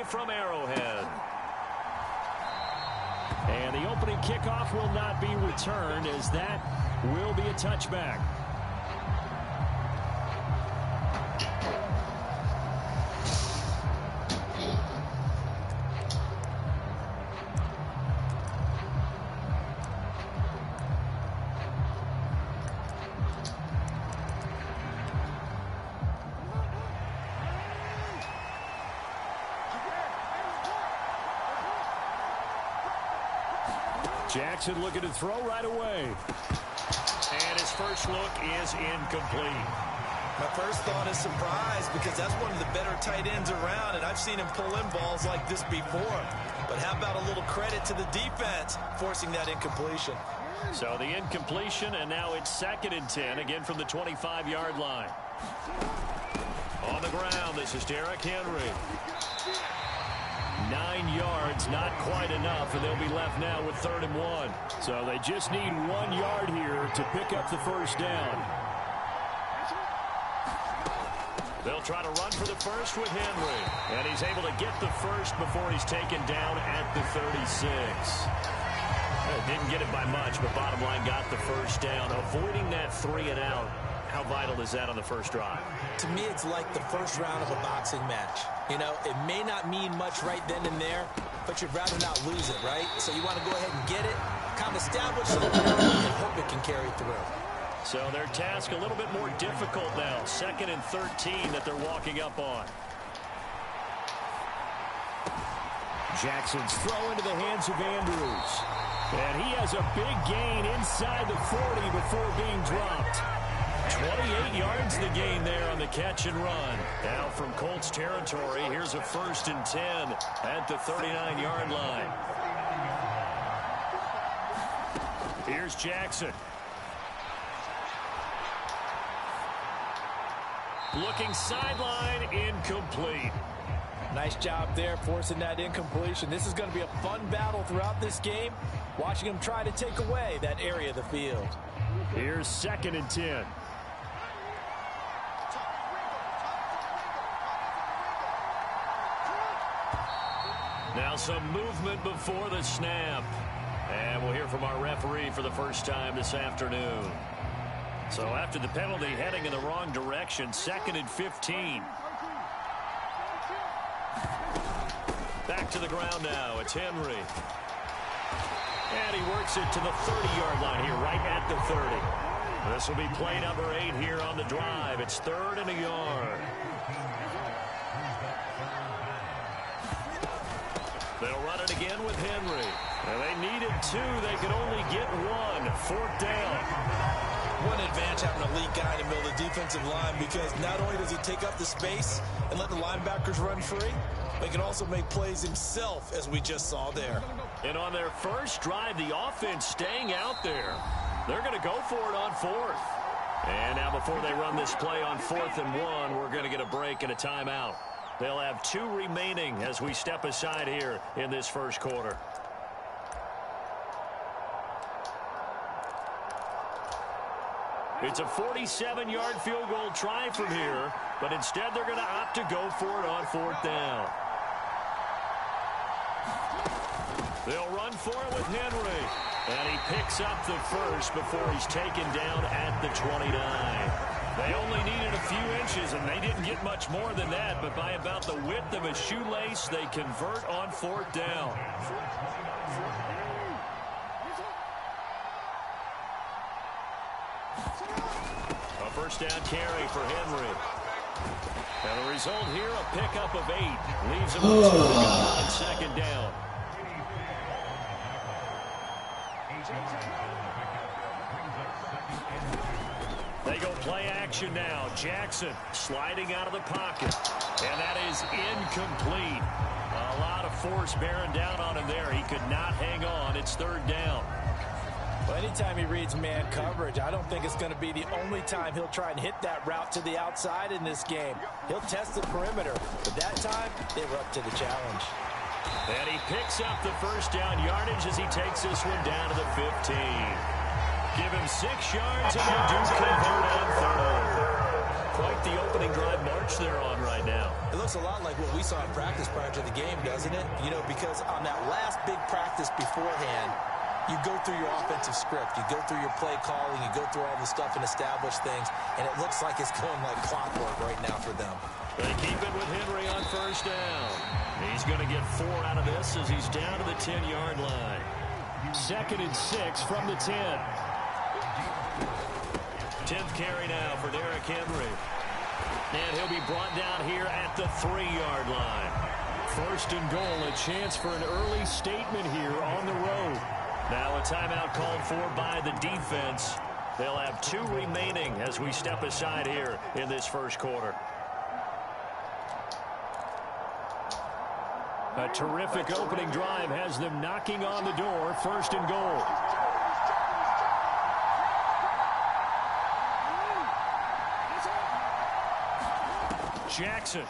from Arrowhead. And the opening kickoff will not be returned, as that will be a touchback. Jackson looking to throw right away. And his first look is incomplete. My first thought is surprise, because that's one of the better tight ends around, and I've seen him pull in balls like this before. But how about a little credit to the defense forcing that incompletion? So the incompletion, and now it's 2nd and 10, again from the 25-yard line. On the ground, this is Derrick Henry. 9 yards, not quite enough, and they'll be left now with 3rd and 1. So they just need 1 yard here to pick up the first down. They'll try to run for the first with Henry. And he's able to get the first before he's taken down at the 36. Didn't get it by much, but bottom line got the first down. Avoiding that 3 and out. How vital is that on the first drive? To me, it's like the first round of a boxing match. You know, it may not mean much right then and there, but you'd rather not lose it, right? So you want to go ahead and get it, kind of establish it, and hope it can carry through. So their task a little bit more difficult now. 2nd and 13 that they're walking up on. Jackson's throw into the hands of Andrews. And he has a big gain inside the 40 before being dropped. 28 yards the gain there on the catch and run. Now from Colts territory, here's a 1st and 10 at the 39-yard line. Here's Jackson. Looking sideline, incomplete. Nice job there forcing that incompletion. This is going to be a fun battle throughout this game, watching him try to take away that area of the field. Here's 2nd and 10. Now some movement before the snap. And we'll hear from our referee for the first time this afternoon. So after the penalty, heading in the wrong direction, 2nd and 15. Back to the ground now. It's Henry. And he works it to the 30-yard line here, right at the 30. This will be play number 8 here on the drive. It's 3rd and a yard. They'll run it again with Henry. And they needed 2. They could only get 1. 4th down. What an advantage having an elite guy in the middle of the defensive line, because not only does he take up the space and let the linebackers run free, but he can also make plays himself, as we just saw there. And on their first drive, the offense staying out there. They're going to go for it on 4th. And now before they run this play on 4th and 1, we're going to get a break and a timeout. They'll have 2 remaining as we step aside here in this first quarter. It's a 47-yard field goal try from here, but instead they're going to opt to go for it on 4th down. They'll run for it with Henry. And he picks up the first before he's taken down at the 29. They only needed a few inches, and they didn't get much more than that, but by about the width of a shoelace, they convert on 4th down. A first down carry for Henry. And the result here, a pickup of 8. Leaves him with 2 on 2nd down. They go play action now. Jackson sliding out of the pocket. And that is incomplete. A lot of force bearing down on him there. He could not hang on. It's 3rd down. Well, anytime he reads man coverage, I don't think it's going to be the only time he'll try and hit that route to the outside in this game. He'll test the perimeter, but that time they were up to the challenge. And he picks up the first down yardage as he takes this one down to the 15. Give him 6 yards and they do convert on 3rd. quite the opening drive march they're on right now. It looks a lot like what we saw in practice prior to the game, doesn't it? You know, because on that last big practice beforehand, you go through your offensive script. You go through your play calling. You go through all the stuff and establish things. And it looks like it's going like clockwork right now for them. They keep it with Henry on first down. He's going to get 4 out of this as he's down to the 10-yard line. 2nd and 6 from the 10. 10th carry now for Derrick Henry. And he'll be brought down here at the 3-yard line. 1st and goal, a chance for an early statement here on the road. Now a timeout called for by the defense. They'll have 2 remaining as we step aside here in this first quarter. A terrific opening drive has them knocking on the door. 1st and goal. Jackson.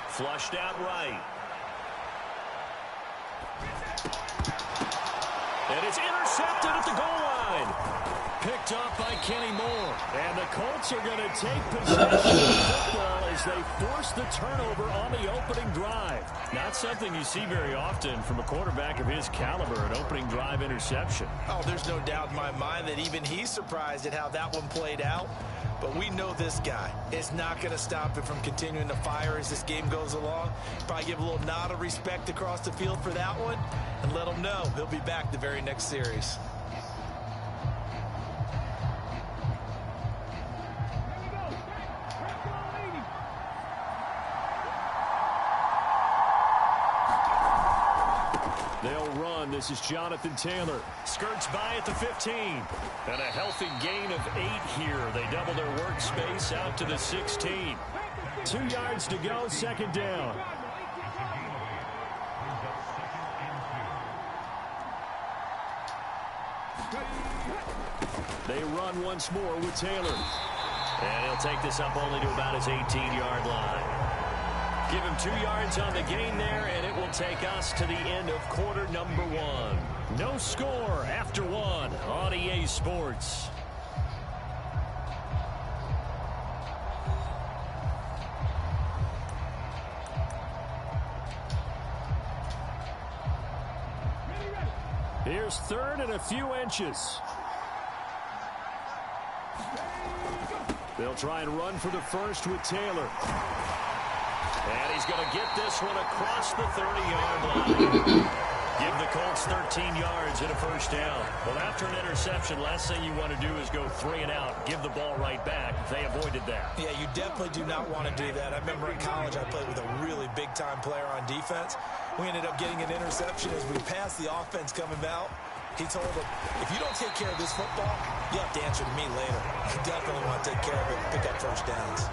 Flushed out right. And it's intercepted at the goal line. Picked up by Kenny Moore. And the Colts are going to take possession of the football as they force the turnover on the opening drive. Not something you see very often from a quarterback of his caliber, an opening drive interception. Oh, there's no doubt in my mind that even he's surprised at how that one played out. But we know this guy is not going to stop him from continuing to fire as this game goes along. Probably give a little nod of respect across the field for that one and let him know he'll be back the very next series. They'll run. This is Jonathan Taylor. Skirts by at the 15. And a healthy gain of 8 here. They double their workspace out to the 16. 2 yards to go, 2nd down. They run once more with Taylor. And he'll take this up only to about his 18-yard line. Give him 2 yards on the gain there, and it will take us to the end of quarter number 1. No score after 1 on EA Sports. Here's 3rd and a few inches. They'll try and run for the first with Taylor. And he's going to get this one across the 30-yard line. Give the Colts 13 yards and a first down. Well, after an interception, last thing you want to do is go 3 and out, give the ball right back. They avoided that. Yeah, you definitely do not want to do that. I remember in college I played with a really big-time player on defense. We ended up getting an interception as we passed the offense coming out. He told him, if you don't take care of this football, you have to answer to me later. You definitely want to take care of it and pick up first downs.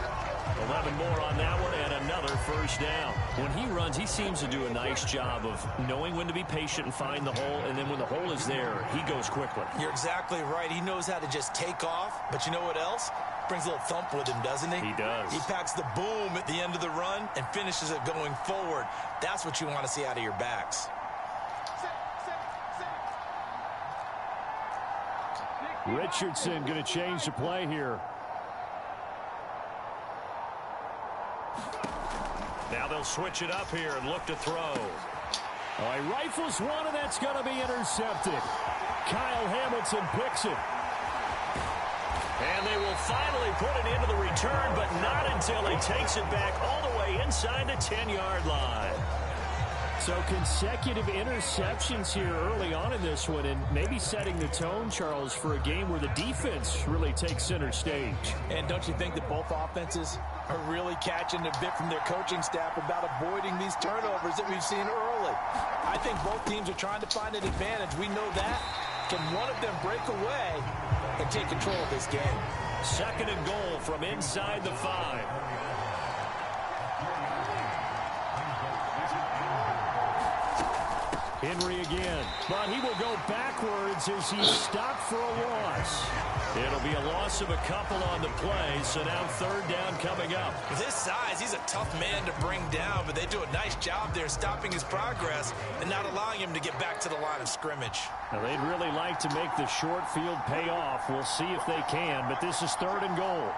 11 more on that one and another first down. When he runs, he seems to do a nice job of knowing when to be patient and find the hole, and then when the hole is there, he goes quickly. You're exactly right. He knows how to just take off, but you know what else? Brings a little thump with him, doesn't he? He does. He packs the boom at the end of the run and finishes it going forward. That's what you want to see out of your backs. Richardson going to change the play here. Now they'll switch it up here and look to throw. Oh, he rifles one, and that's going to be intercepted. Kyle Hamilton picks it. And they will finally put it into the return, but not until he takes it back all the way inside the 10-yard line. So consecutive interceptions here early on in this one, and maybe setting the tone, Charles, for a game where the defense really takes center stage. And don't you think that both offenses are really catching a bit from their coaching staff about avoiding these turnovers that we've seen early? I think both teams are trying to find an advantage. We know that. Can one of them break away and take control of this game? 2nd and goal from inside the 5. Henry again, but he will go backwards as he's stopped for a loss. It'll be a loss of a couple on the play, so now third down coming up. With his size, he's a tough man to bring down, but they do a nice job there stopping his progress and not allowing him to get back to the line of scrimmage. Now, they'd really like to make the short field pay off. We'll see if they can, but this is third and goal.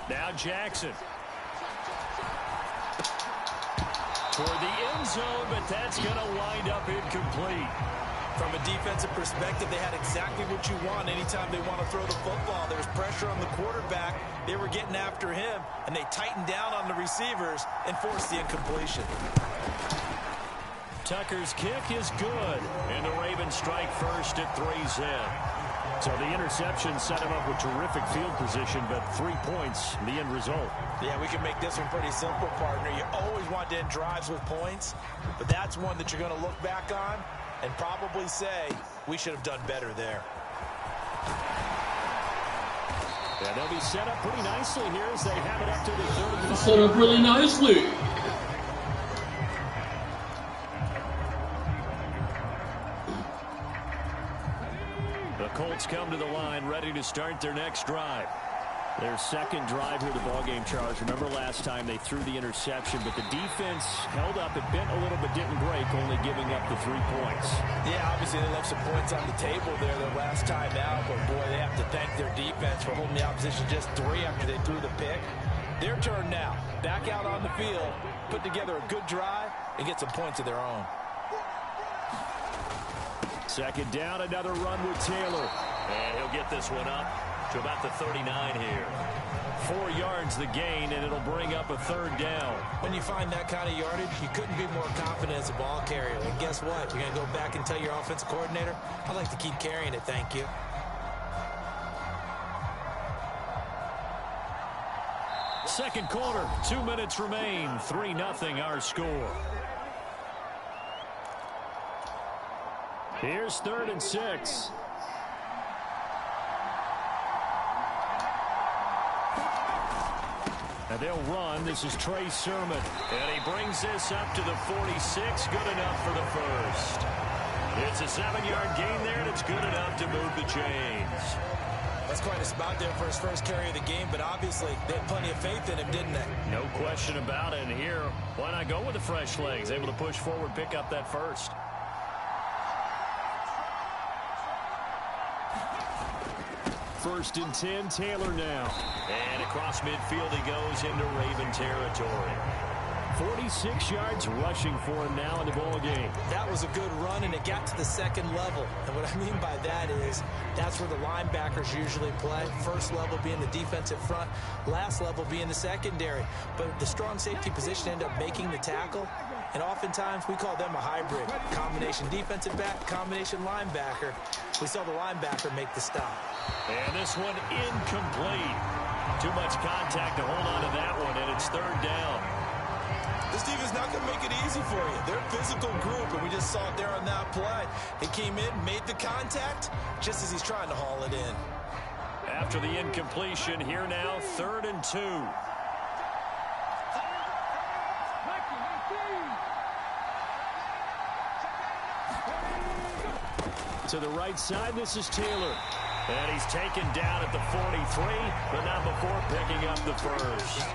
Now Jackson. For the end zone, but that's going to wind up incomplete. From a defensive perspective, they had exactly what you want anytime they want to throw the football. There was pressure on the quarterback. They were getting after him, and they tightened down on the receivers and forced the incompletion. Tucker's kick is good, and the Ravens strike first at 3-zip. So the interception set him up with terrific field position, but 3 points, the end result. Yeah, we can make this one pretty simple, partner. You always want to end drives with points, but that's one that you're going to look back on and probably say, we should have done better there. Yeah, they'll be set up pretty nicely here as they have it up to the third. Set up really nicely. The Colts come to the line, ready to start their next drive. Their second drive here of the ballgame, Charles. Remember last time they threw the interception, but the defense held up. It bent a little, but didn't break, only giving up the 3 points. Yeah, obviously they left some points on the table there their last time out, but boy, they have to thank their defense for holding the opposition just 3 after they threw the pick. Their turn now. Back out on the field, put together a good drive, and get some points of their own. Second down, another run with Taylor. And he'll get this one up to about the 39 here. 4 yards the gain, and it'll bring up a third down. When you find that kind of yardage, you couldn't be more confident as a ball carrier. And guess what? You're going to go back and tell your offensive coordinator, I'd like to keep carrying it, thank you. Second quarter, 2 minutes remain. 3-0 our score. Here's 3rd and 6. And they'll run. This is Trey Sermon. And he brings this up to the 46. Good enough for the first. It's a 7-yard gain there, and it's good enough to move the chains. That's quite a spot there for his first carry of the game, but obviously they had plenty of faith in him, didn't they? No question about it. And here, why not go with the fresh legs? Able to push forward, pick up that first. First and 10, Taylor now. And across midfield he goes into Raven territory. 46 yards rushing for him now in the ball game. That was a good run, and it got to the second level. And what I mean by that is that's where the linebackers usually play. First level being the defensive front, last level being the secondary. But the strong safety position ended up making the tackle. And oftentimes we call them a hybrid. Combination defensive back, combination linebacker. We saw the linebacker make the stop. And this one incomplete. Too much contact to hold on to that one, and it's third down. This defense not going to make it easy for you. They're a physical group, and we just saw it there on that play. He came in, made the contact, just as he's trying to haul it in. After the incompletion, here now, 3rd and 2. To the right side, this is Taylor. And he's taken down at the 43, but not before picking up the first.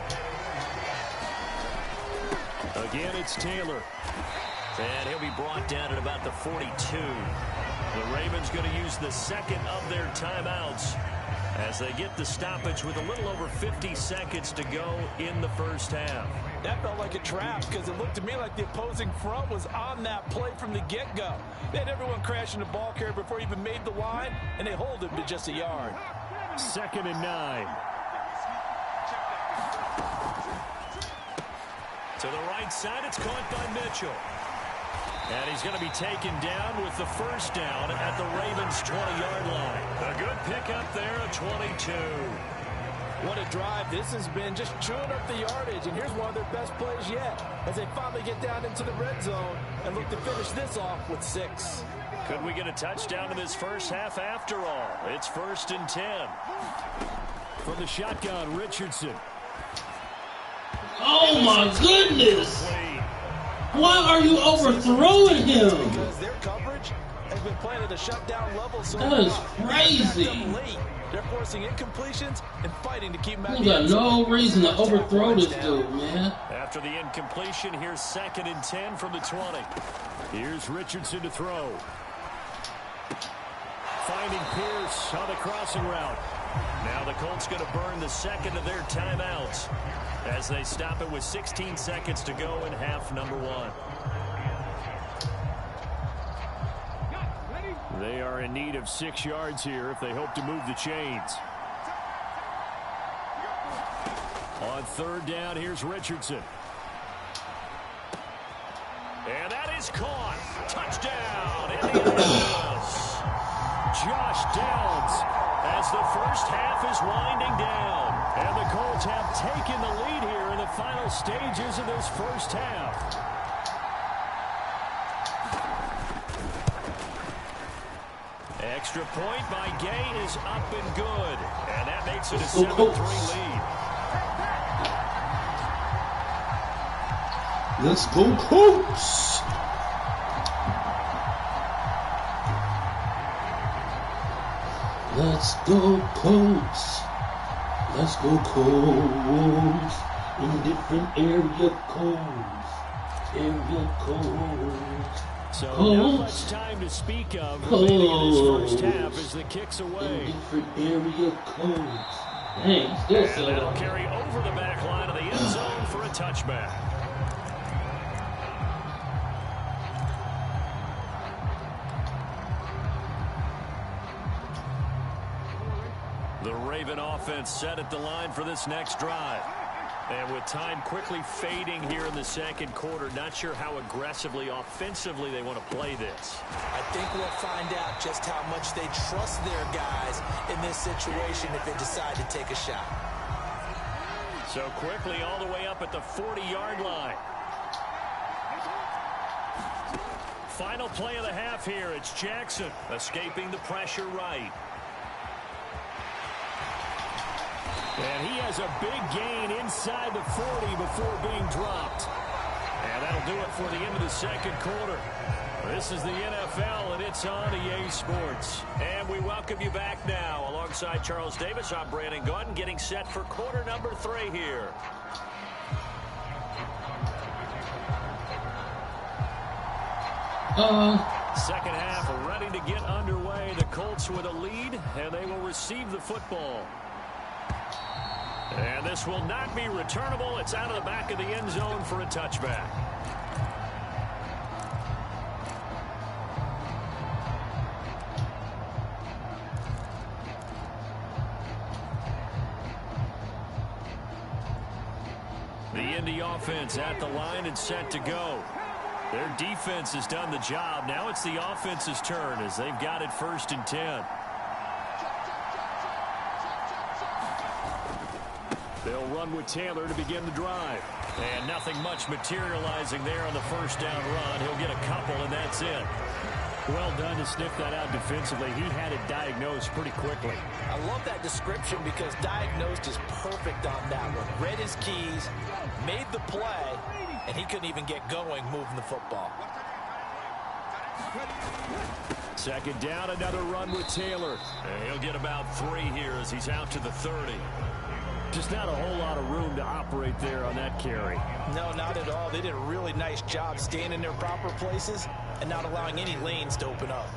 Again, it's Taylor. And he'll be brought down at about the 42. The Ravens going to use the second of their timeouts as they get the stoppage with a little over 50 seconds to go in the first half. That felt like a trap because it looked to me like the opposing front was on that play from the get-go. They had everyone crashing the ball carrier before he even made the line, and they hold him to just a yard. 2nd and 9. To the right side, it's caught by Mitchell. And he's going to be taken down with the first down at the Ravens' 20-yard line. A good pickup there, a 22. What a drive this has been, just chewing up the yardage. And here's one of their best plays yet as they finally get down into the red zone and look to finish this off with 6. Could we get a touchdown in this first half after all? It's 1st and 10. From the shotgun, Richardson. Oh, my goodness. Why are you overthrowing him? Because their coverage has been playing at a shutdown level, so that is crazy. They're forcing incompletions and fighting to keep him out. You got no reason to overthrow this dude, man. After the incompletion, here's 2nd and 10 from the 20. Here's Richardson to throw. Finding Pierce on the crossing route. Now the Colts going to burn the second of their timeouts as they stop it with 16 seconds to go in half number 1. They are in need of 6 yards here if they hope to move the chains. On 3rd down, here's Richardson. And that is caught. Touchdown, Indianapolis. Josh Downs as the first half is winding down. And the Colts have taken the lead here in the final stages of this first half. Extra point by Gay is up and good. And that makes it a 7-3 lead. Let's go, Colts! Let's go, Colts! Let's go, Colts! In different area codes. Area codes. So Colts. not much time to speak of remaining in this first half as the kick's away. In different area codes. Dang, still and that'll carry over the back line of the end zone for a touchback. The Raven offense set at the line for this next drive. And with time quickly fading here in the second quarter, not sure how aggressively, offensively they want to play this. I think we'll find out just how much they trust their guys in this situation if they decide to take a shot. So quickly all the way up at the 40-yard line. Final play of the half here. It's Jackson escaping the pressure right. And he has a big gain inside the 40 before being dropped. And that'll do it for the end of the second quarter. This is the NFL, and it's on EA Sports. And we welcome you back now. Alongside Charles Davis, I'm Brandon Gordon, getting set for quarter number 3 here. Second half ready to get underway. The Colts with a lead, and they will receive the football. And this will not be returnable. It's out of the back of the end zone for a touchback. The Indy offense at the line and set to go. Their defense has done the job. Now it's the offense's turn as they've got it 1st and 10. They'll run with Taylor to begin the drive. And nothing much materializing there on the first down run. He'll get a couple, and that's it. Well done to sniff that out defensively. He had it diagnosed pretty quickly. I love that description because diagnosed is perfect on that one. Read his keys, made the play, and he couldn't even get going moving the football. Second down, another run with Taylor. And he'll get about 3 here as he's out to the 30. Just not a whole lot of room to operate there on that carry. No, not at all. They did a really nice job staying in their proper places and not allowing any lanes to open up.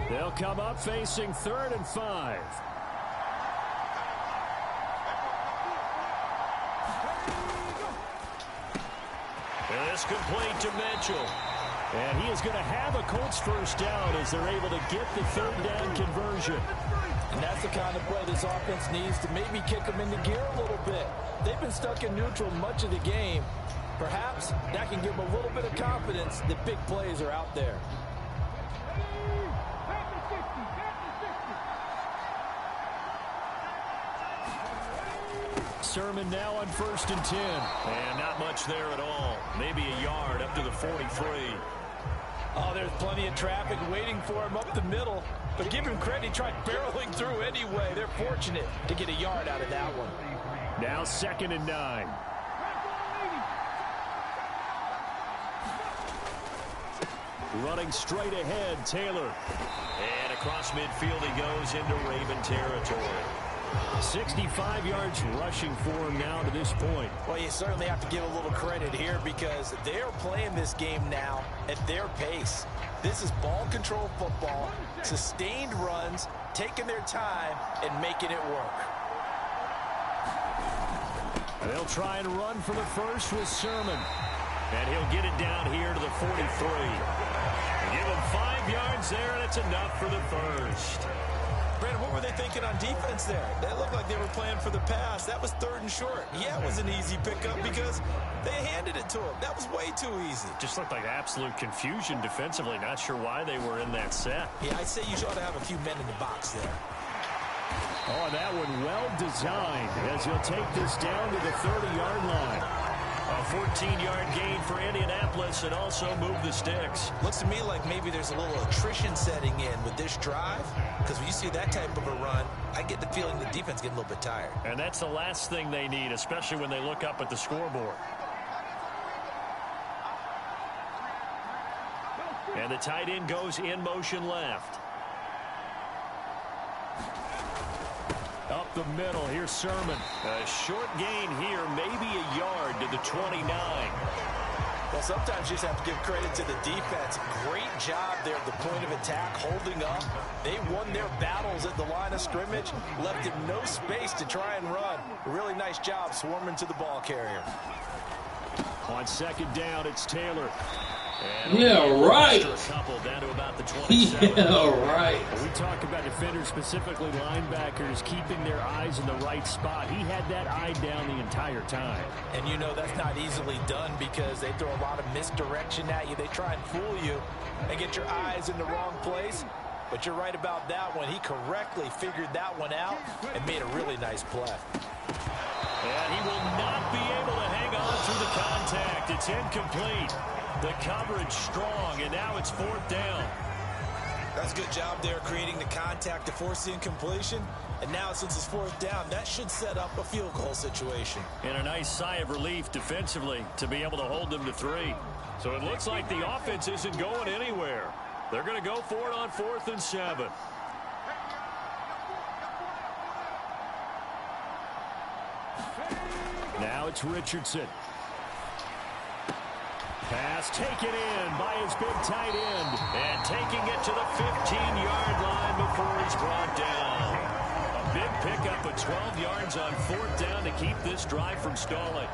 They'll come up facing 3rd and 5. And it's complete to Mitchell. And he is going to have a Colts first down as they're able to get the 3rd down conversion. And that's the kind of play this offense needs to maybe kick them into gear a little bit. They've been stuck in neutral much of the game. Perhaps that can give them a little bit of confidence that big plays are out there. Sermon now on 1st and 10. And not much there at all. Maybe a yard up to the 43. Oh, there's plenty of traffic waiting for him up the middle. But give him credit, he tried barreling through anyway. They're fortunate to get a yard out of that one. Now 2nd and 9. Running straight ahead, Taylor. And across midfield he goes into Raven territory. 65 yards rushing for him now to this point. Well, you certainly have to give a little credit here because they're playing this game now at their pace. This is ball control football, sustained runs, taking their time and making it work. They'll try and run for the first with Sermon. And he'll get it down here to the 43. Give him 5 yards there, and it's enough for the first. Brandon, what were they thinking on defense there? They looked like they were playing for the pass. That was 3rd and short. Yeah, it was an easy pickup because they handed it to him. That was way too easy. Just looked like absolute confusion defensively. Not sure why they were in that set. Yeah, I'd say you ought to have a few men in the box there. Oh, and that one well designed as he'll take this down to the 30-yard line. A 14-yard gain for Indianapolis and also move the sticks. Looks to me like maybe there's a little attrition setting in with this drive, because when you see that type of a run, I get the feeling the defense getting a little bit tired. And that's the last thing they need, especially when they look up at the scoreboard. And the tight end goes in motion left. Up the middle, here's Sermon. A short gain here, maybe a yard to the 29. Well, sometimes you just have to give credit to the defense. Great job there at the point of attack, holding up. They won their battles at the line of scrimmage, left him no space to try and run. A really nice job swarming to the ball carrier. On 2nd down, it's Taylor. Yeah, right. A couple down to about the 27. Yeah, right. We talk about defenders, specifically linebackers, keeping their eyes in the right spot. He had that eye down the entire time. And you know that's not easily done because they throw a lot of misdirection at you. They try and fool you and get your eyes in the wrong place. But you're right about that one. He correctly figured that one out and made a really nice play. And he will not be able to hang on through the contact. It's incomplete. The coverage strong, and now it's 4th down. That's a good job there creating the contact to force the incompletion. And now since it's 4th down, that should set up a field goal situation. And a nice sigh of relief defensively to be able to hold them to 3. So it looks like the offense isn't going anywhere. They're going to go for it on 4th and 7. Now it's Richardson. Pass taken in by his big tight end. And taking it to the 15-yard line before he's brought down. A big pickup of 12 yards on 4th down to keep this drive from stalling.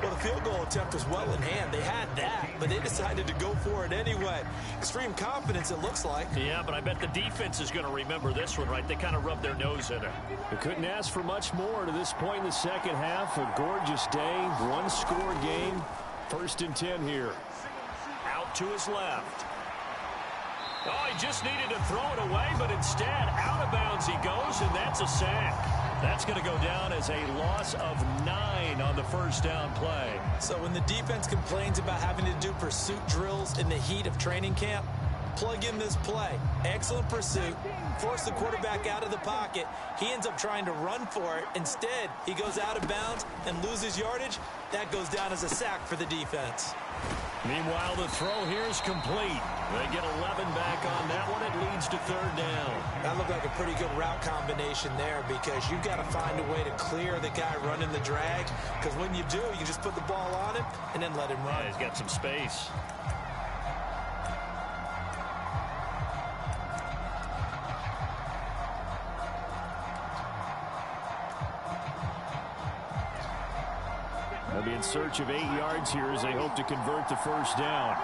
Well, the field goal attempt was well in hand. They had that, but they decided to go for it anyway. Extreme confidence, it looks like. Yeah, but I bet the defense is going to remember this one, right? They kind of rubbed their nose in it. They couldn't ask for much more to this point in the second half. A gorgeous day, one-score game. 1st and 10 here. Out to his left. Oh, he just needed to throw it away, but instead, out of bounds he goes, and that's a sack. That's going to go down as a loss of 9 on the 1st down play. So when the defense complains about having to do pursuit drills in the heat of training camp, plug in this play. Excellent pursuit. Force the quarterback out of the pocket. He ends up trying to run for it. Instead, he goes out of bounds and loses yardage. That goes down as a sack for the defense. Meanwhile, the throw here is complete. They get 11 back on that one. It leads to 3rd down. That looked like a pretty good route combination there because you've got to find a way to clear the guy running the drag. Because when you do, you just put the ball on him and then let him run. Yeah, he's got some space. They'll be in search of 8 yards here as they hope to convert the 1st down.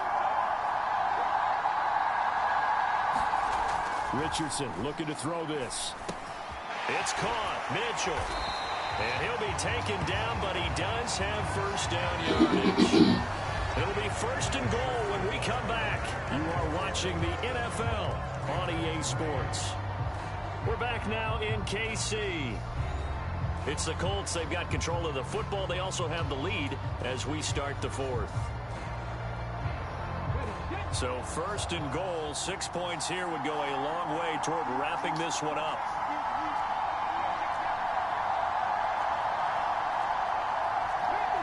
Richardson looking to throw this. It's caught. Mitchell. And he'll be taken down, but he does have 1st down yardage. It'll be 1st and goal when we come back. You are watching the NFL on EA Sports. We're back now in KC. It's the Colts. They've got control of the football. They also have the lead as we start the 4th. So 1st and goal, 6 points here would go a long way toward wrapping this one up.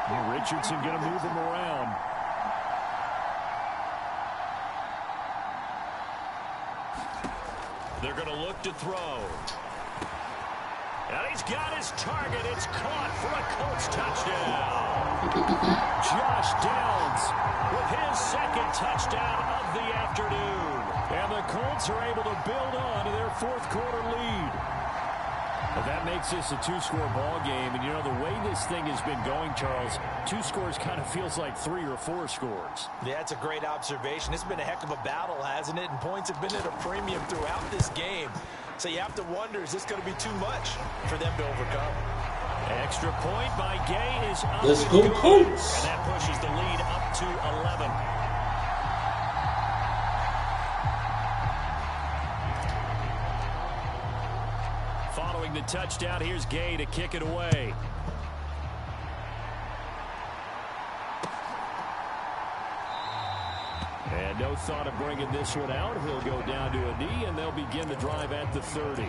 And Richardson going to move him around. They're going to look to throw. And he's got his target. It's caught for a Colts touchdown. Josh Downs with his second touchdown of the afternoon. And the Colts are able to build on to their fourth quarter lead. Well, that makes this a two-score ball game. And, you know, the way this thing has been going, Charles, 2 scores kind of feels like 3 or 4 scores. Yeah, that's a great observation. It's been a heck of a battle, hasn't it? And points have been at a premium throughout this game. So you have to wonder, is this going to be too much for them to overcome? Extra point by Gay is up. Let's go, Colts. And that pushes the lead up to 11. Following the touchdown, here's Gay to kick it away. And no thought of bringing this one out. He'll go down to a knee, and they'll begin the drive at the 30.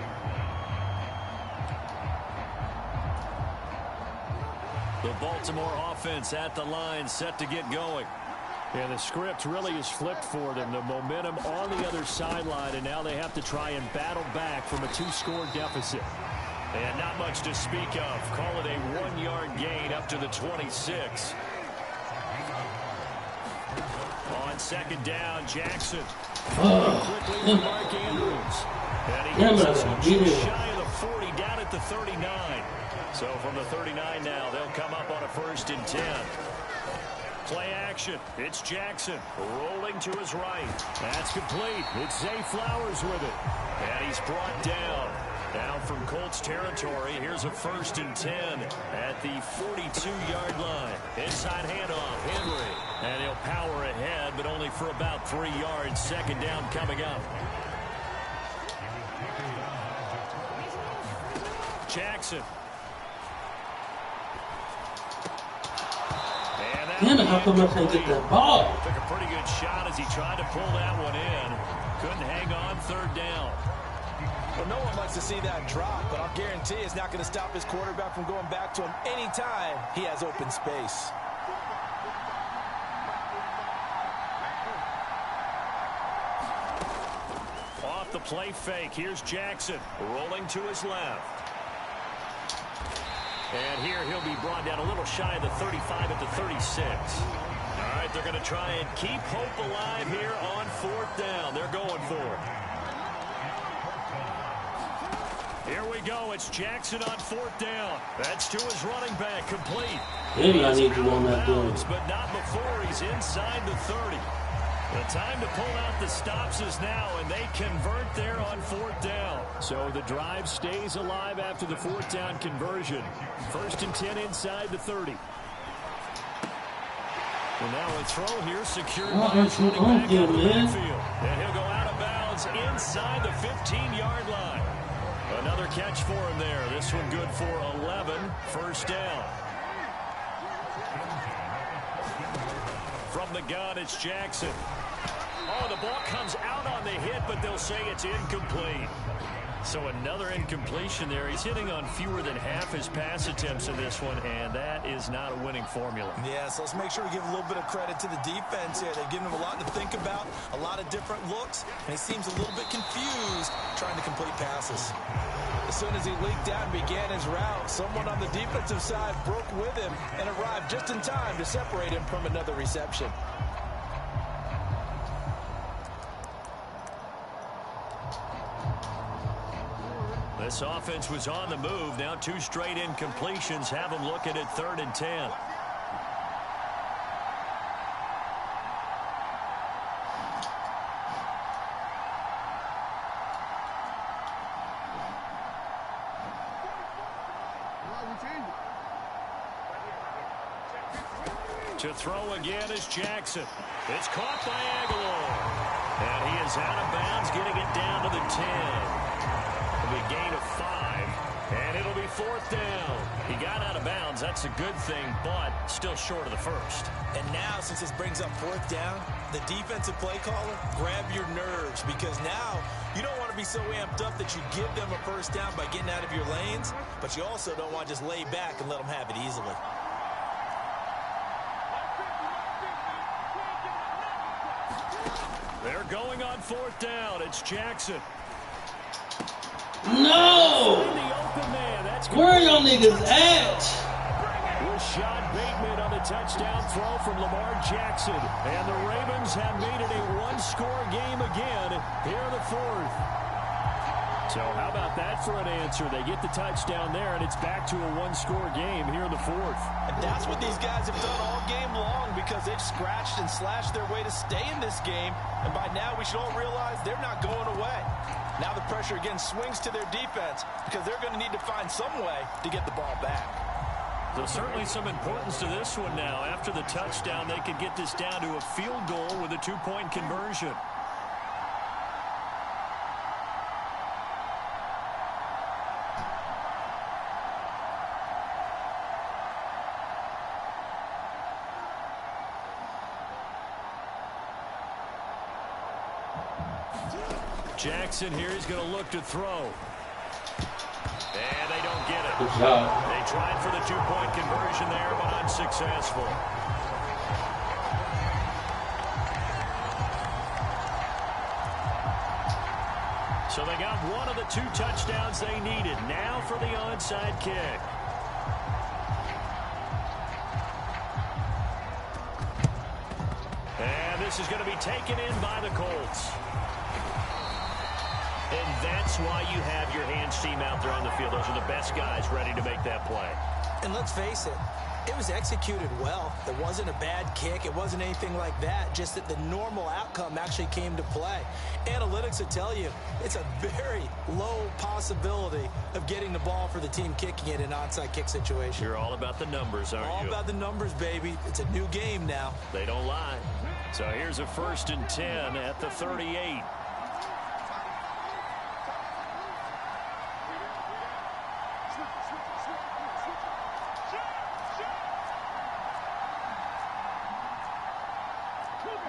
The Baltimore offense at the line, set to get going. And the script really is flipped for them. The momentum on the other sideline, and now they have to try and battle back from a 2-score deficit. And not much to speak of. Call it a 1-yard gain up to the 26. On second down, Jackson. Quickly to Mark Andrews. And he gets us just shy of the 40 down at the 39. So from the 39 now, they'll come up on a 1st and 10. Play action. It's Jackson rolling to his right. That's complete. It's Zay Flowers with it. And he's brought down. Down from Colts territory. Here's a 1st and 10 at the 42-yard line. Inside handoff, Henry. And he'll power ahead, but only for about 3 yards. Second down coming up. Jackson. Damn it, how come I can't get that ball? Took a pretty good shot as he tried to pull that one in. Couldn't hang on, 3rd down. Well, no one likes to see that drop, but I'll guarantee it's not going to stop his quarterback from going back to him anytime he has open space. Off the play fake, here's Jackson rolling to his left. And here he'll be brought down a little shy of the 35 at the 36. All right, they're going to try and keep hope alive here on 4th down. They're going for it. Here we go. It's Jackson on 4th down. That's to his running back, complete. Maybe I need to run that down. But not before he's inside the 30. The time to pull out the stops is now, and they convert there on 4th down. So the drive stays alive after the 4th down conversion. 1st and 10 inside the 30. And now a throw here secured by his running back out of the backfield. And he'll go out of bounds inside the 15-yard line. Another catch for him there. This one good for 11. 1st down. From the gun, it's Jackson. Oh, the ball comes out on the hit, but they'll say it's incomplete. So another incompletion there. He's hitting on fewer than half his pass attempts in this one, and that is not a winning formula. Yeah, so let's make sure we give a little bit of credit to the defense here. They've given him a lot to think about, a lot of different looks, and he seems a little bit confused trying to complete passes. As soon as he leaked out and began his route, someone on the defensive side broke with him and arrived just in time to separate him from another reception. This offense was on the move. Now 2 straight incompletions have them looking at 3rd and 10. To throw again is Jackson. It's caught by Aguilar. And he is out of bounds, getting it down to the 10. It'll be a gain of 5. And it'll be 4th down. He got out of bounds. That's a good thing, but still short of the 1st. And now, since this brings up 4th down, the defensive play caller, grab your nerves, because now you don't want to be so amped up that you give them a 1st down by getting out of your lanes, but you also don't want to just lay back and let them have it easily. They're going on 4th down. It's Jackson. No! Where are y'all niggas at? Rashad Bateman on the touchdown throw from Lamar Jackson. And the Ravens have made it a one-score game again here in the fourth. So how about that for an answer? They get the touchdown there, and it's back to a one-score game here in the fourth. And that's what these guys have done all game long, because they've scratched and slashed their way to stay in this game. And by now, we should all realize they're not going away. Now the pressure again swings to their defense, because they're going to need to find some way to get the ball back. There's certainly some importance to this one now. After the touchdown, they could get this down to a field goal with a two-point conversion. Jackson here, he's going to look to throw. And they don't get it. Good job. They tried for the two-point conversion there, but unsuccessful. So they got one of the two touchdowns they needed. Now for the onside kick. And this is going to be taken in by the Colts. And that's why you have your hands team out there on the field. Those are the best guys ready to make that play. And let's face it, it was executed well. It wasn't a bad kick. It wasn't anything like that. Just that the normal outcome actually came to play. Analytics will tell you it's a very low possibility of getting the ball for the team kicking it in an onside kick situation. You're all about the numbers, aren't you? All about the numbers, baby. It's a new game now. They don't lie. So here's a 1st and 10 at the 38.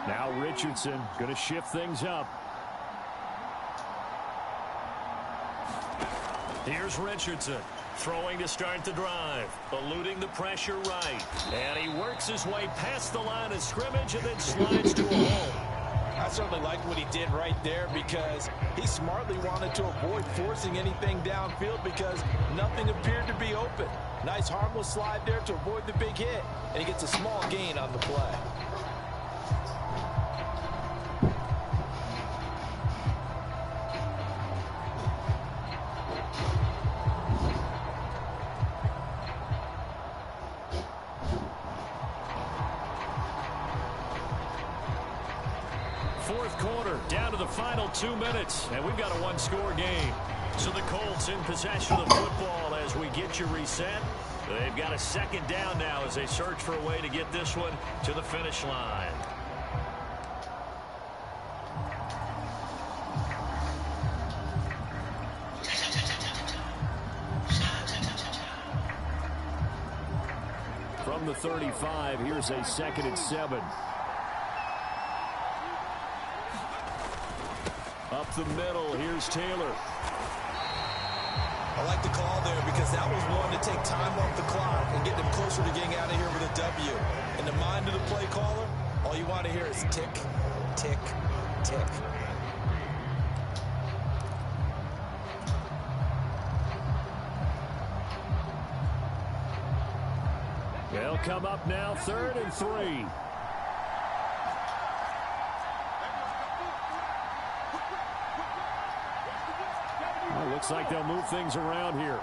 Now Richardson going to shift things up. Here's Richardson throwing to start the drive, eluding the pressure right. And he works his way past the line of scrimmage and then slides to a hole. I certainly liked what he did right there, because he smartly wanted to avoid forcing anything downfield because nothing appeared to be open. Nice harmless slide there to avoid the big hit, and he gets a small gain on the play. Fourth quarter, down to the final 2 minutes, and we've got a one-score game. So the Colts in possession of the football as we get you reset. They've got a second down now as they search for a way to get this one to the finish line. From the 35, here's a 2nd and 7. Up the middle, here's Taylor. I like the call there, because that was one to take time off the clock and get them closer to getting out of here with a W. In the mind of the play caller, all you want to hear is tick, tick, tick. They'll come up now, 3rd and 3. Well, looks like they'll move things around here.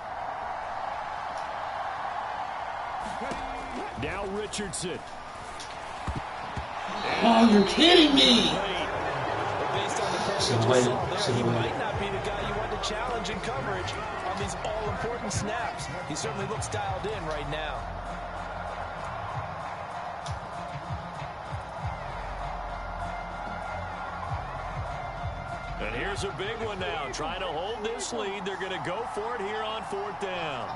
Now Richardson. Oh, you're kidding me. Based on the pressure you saw there, he might not be the guy you want to challenge in coverage on these all-important snaps. He certainly looks dialed in right now. And here's a big one now. Trying to hold this lead. They're going to go for it here on 4th down.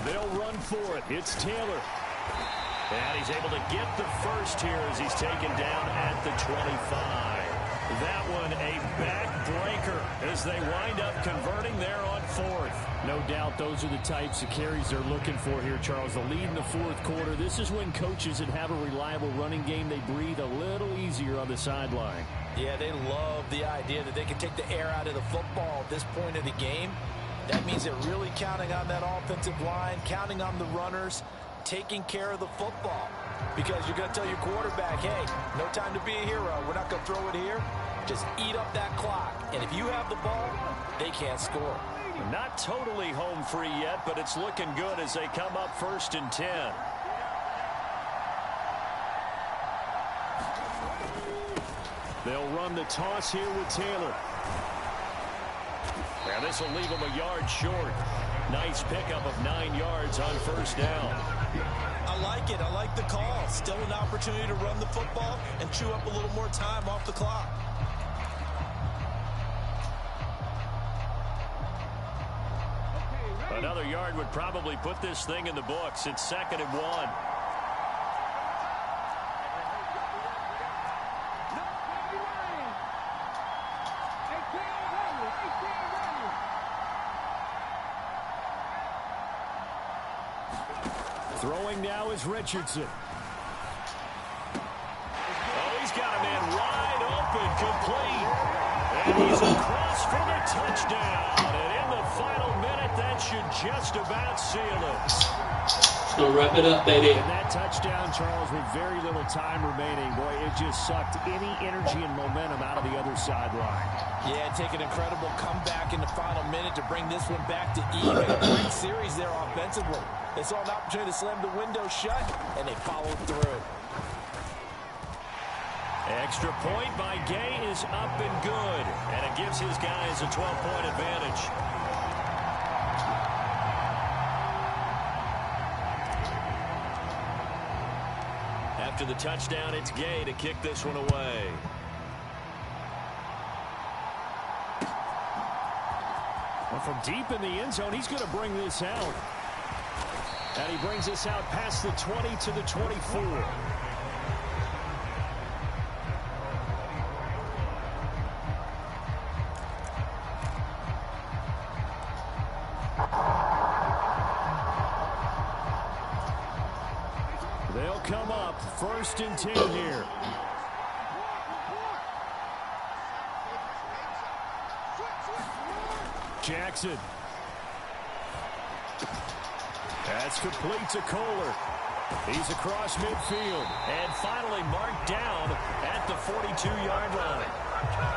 They'll run for it. It's Taylor. And he's able to get the first here as he's taken down at the 25. That one a backbreaker as they wind up converting there on 4th. No doubt those are the types of carries they're looking for here, Charles. The lead in the 4th quarter. This is when coaches that have a reliable running game, they breathe a little easier on the sideline. Yeah, they love the idea that they can take the air out of the football at this point of the game. That means they're really counting on that offensive line, counting on the runners, taking care of the football. Because you're going to tell your quarterback, hey, no time to be a hero. We're not going to throw it here. Just eat up that clock. And if you have the ball, they can't score. Not totally home free yet, but it's looking good as they come up 1st and 10. They'll run the toss here with Taylor. And this will leave him a yard short. Nice pickup of 9 yards on 1st down. I like it. I like the call. Still an opportunity to run the football and chew up a little more time off the clock. Another yard would probably put this thing in the books. It's 2nd and 1. Throwing now is Richardson. Oh, he's got a man wide open, complete. And he's across for the touchdown. And in the final minute, that should just about seal it. It's going to wrap it up, baby. And that touchdown, Charles, with very little time remaining, boy, it just sucked any energy and momentum out of the other sideline. Yeah, take an incredible comeback in the final minute to bring this one back to even. A great series there offensively. They saw an opportunity to slam the window shut, and they followed through. Extra point by Gay is up and good, and it gives his guys a 12-point advantage. After the touchdown, it's Gay to kick this one away. Well, from deep in the end zone, he's going to bring this out. And he brings this out past the 20 to the 24. They'll come up 1st and 10 here. Jackson. That's complete to Kohler. He's across midfield. And finally marked down at the 42-yard line.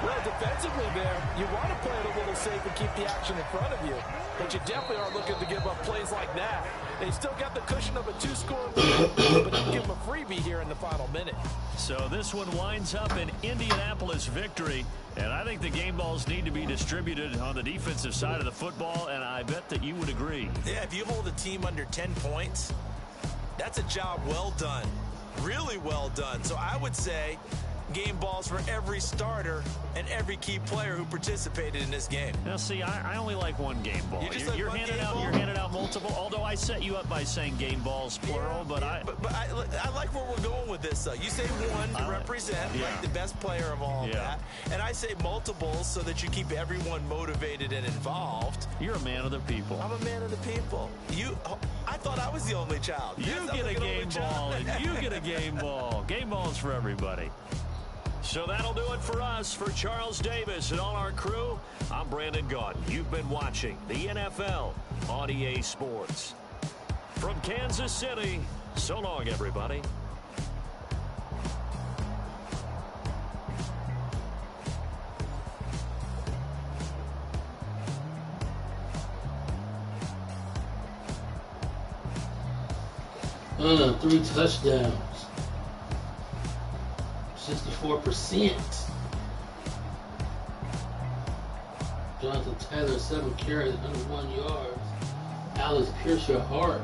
Well, defensively there, you want to play it a little safe and keep the action in front of you. But you definitely aren't looking to give up plays like that. They still got the cushion of a 2-score lead, but don't give them a freebie here in the final minute. So this one winds up an Indianapolis victory. And I think the game balls need to be distributed on the defensive side of the football, and I bet that you would agree. Yeah, if you hold a team under 10 points, that's a job well done. Really well done. So I would say game balls for every starter and every key player who participated in this game. Now, see, I only like one game ball. You're handing out multiple, although I set you up by saying game balls, plural, but I like where we're going with this, though. You say one to represent like the best player of all of that, and I say multiples so that you keep everyone motivated and involved. You're a man of the people. I'm a man of the people. I thought I was the only child. You get a game ball, and you get a game ball. Game balls for everybody. So that'll do it for us. For Charles Davis and all our crew, I'm Brandon Gaudin. You've been watching the NFL on EA Sports. From Kansas City, so long, everybody. Three touchdowns. 64%. Jonathan Taylor, 7 carries, 101 yards. Alex Pierce, your heart.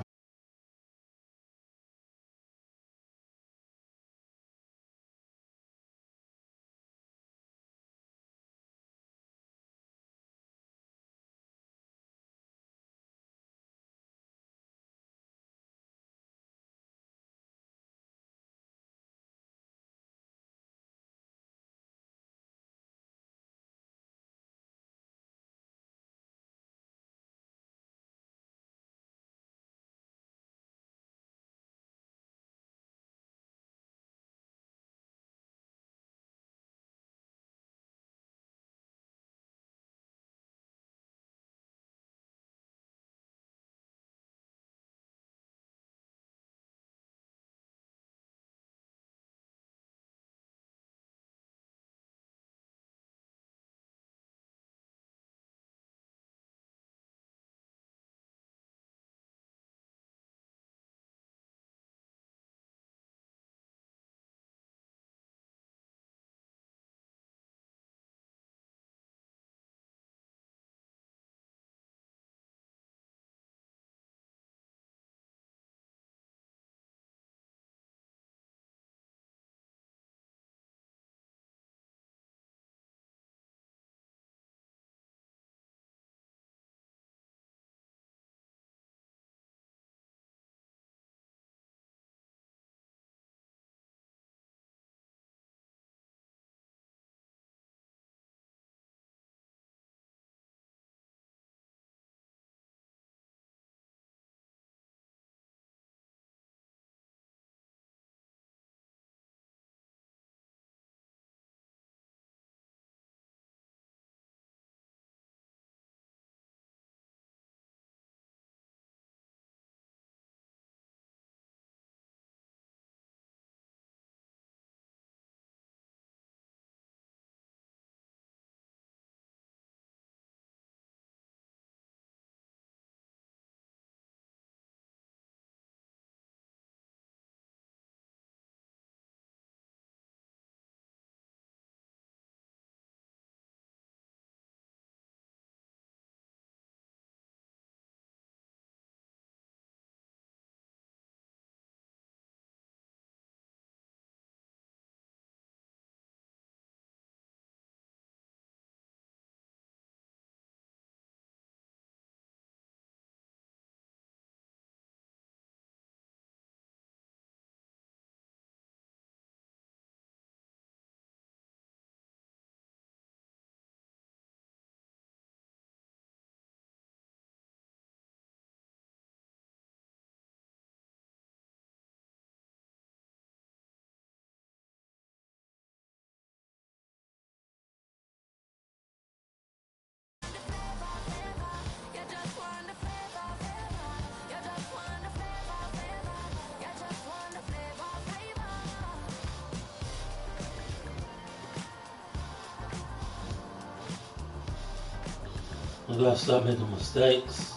I gotta stop making mistakes.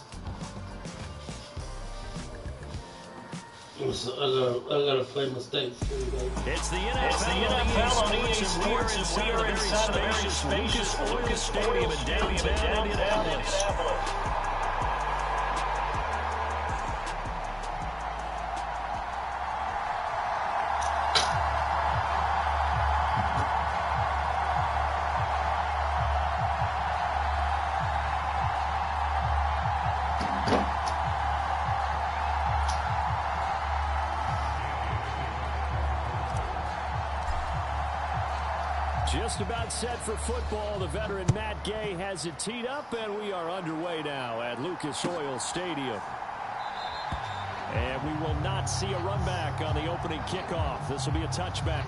So I gotta play mistakes too, baby. It's the NFL on EA Sports, and we are inside a very spacious Lucas Stadium in downtown Indianapolis. Just about set for football. The veteran Matt Gay has it teed up, and we are underway now at Lucas Oil Stadium. And we will not see a run back on the opening kickoff. This will be a touchback.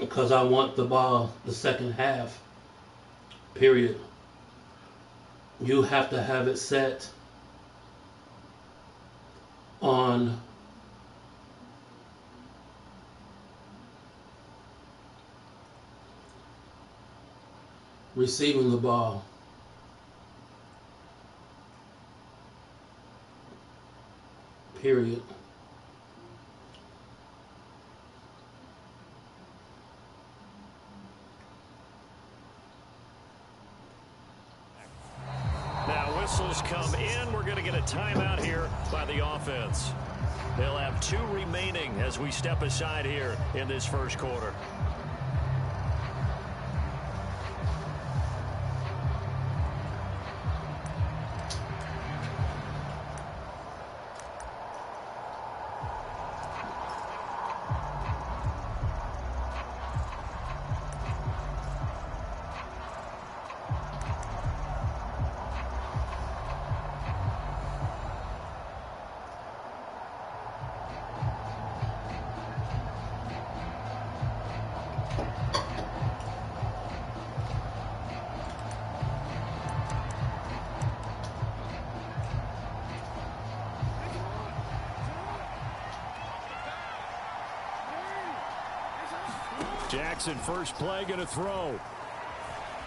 Because I want the ball the second half. Period. You have to have it set on receiving the ball. Period. Now whistles come in. We're going to get a timeout here by the offense. They'll have 2 remaining as we step aside here in this first quarter. Jackson, first play, going to throw.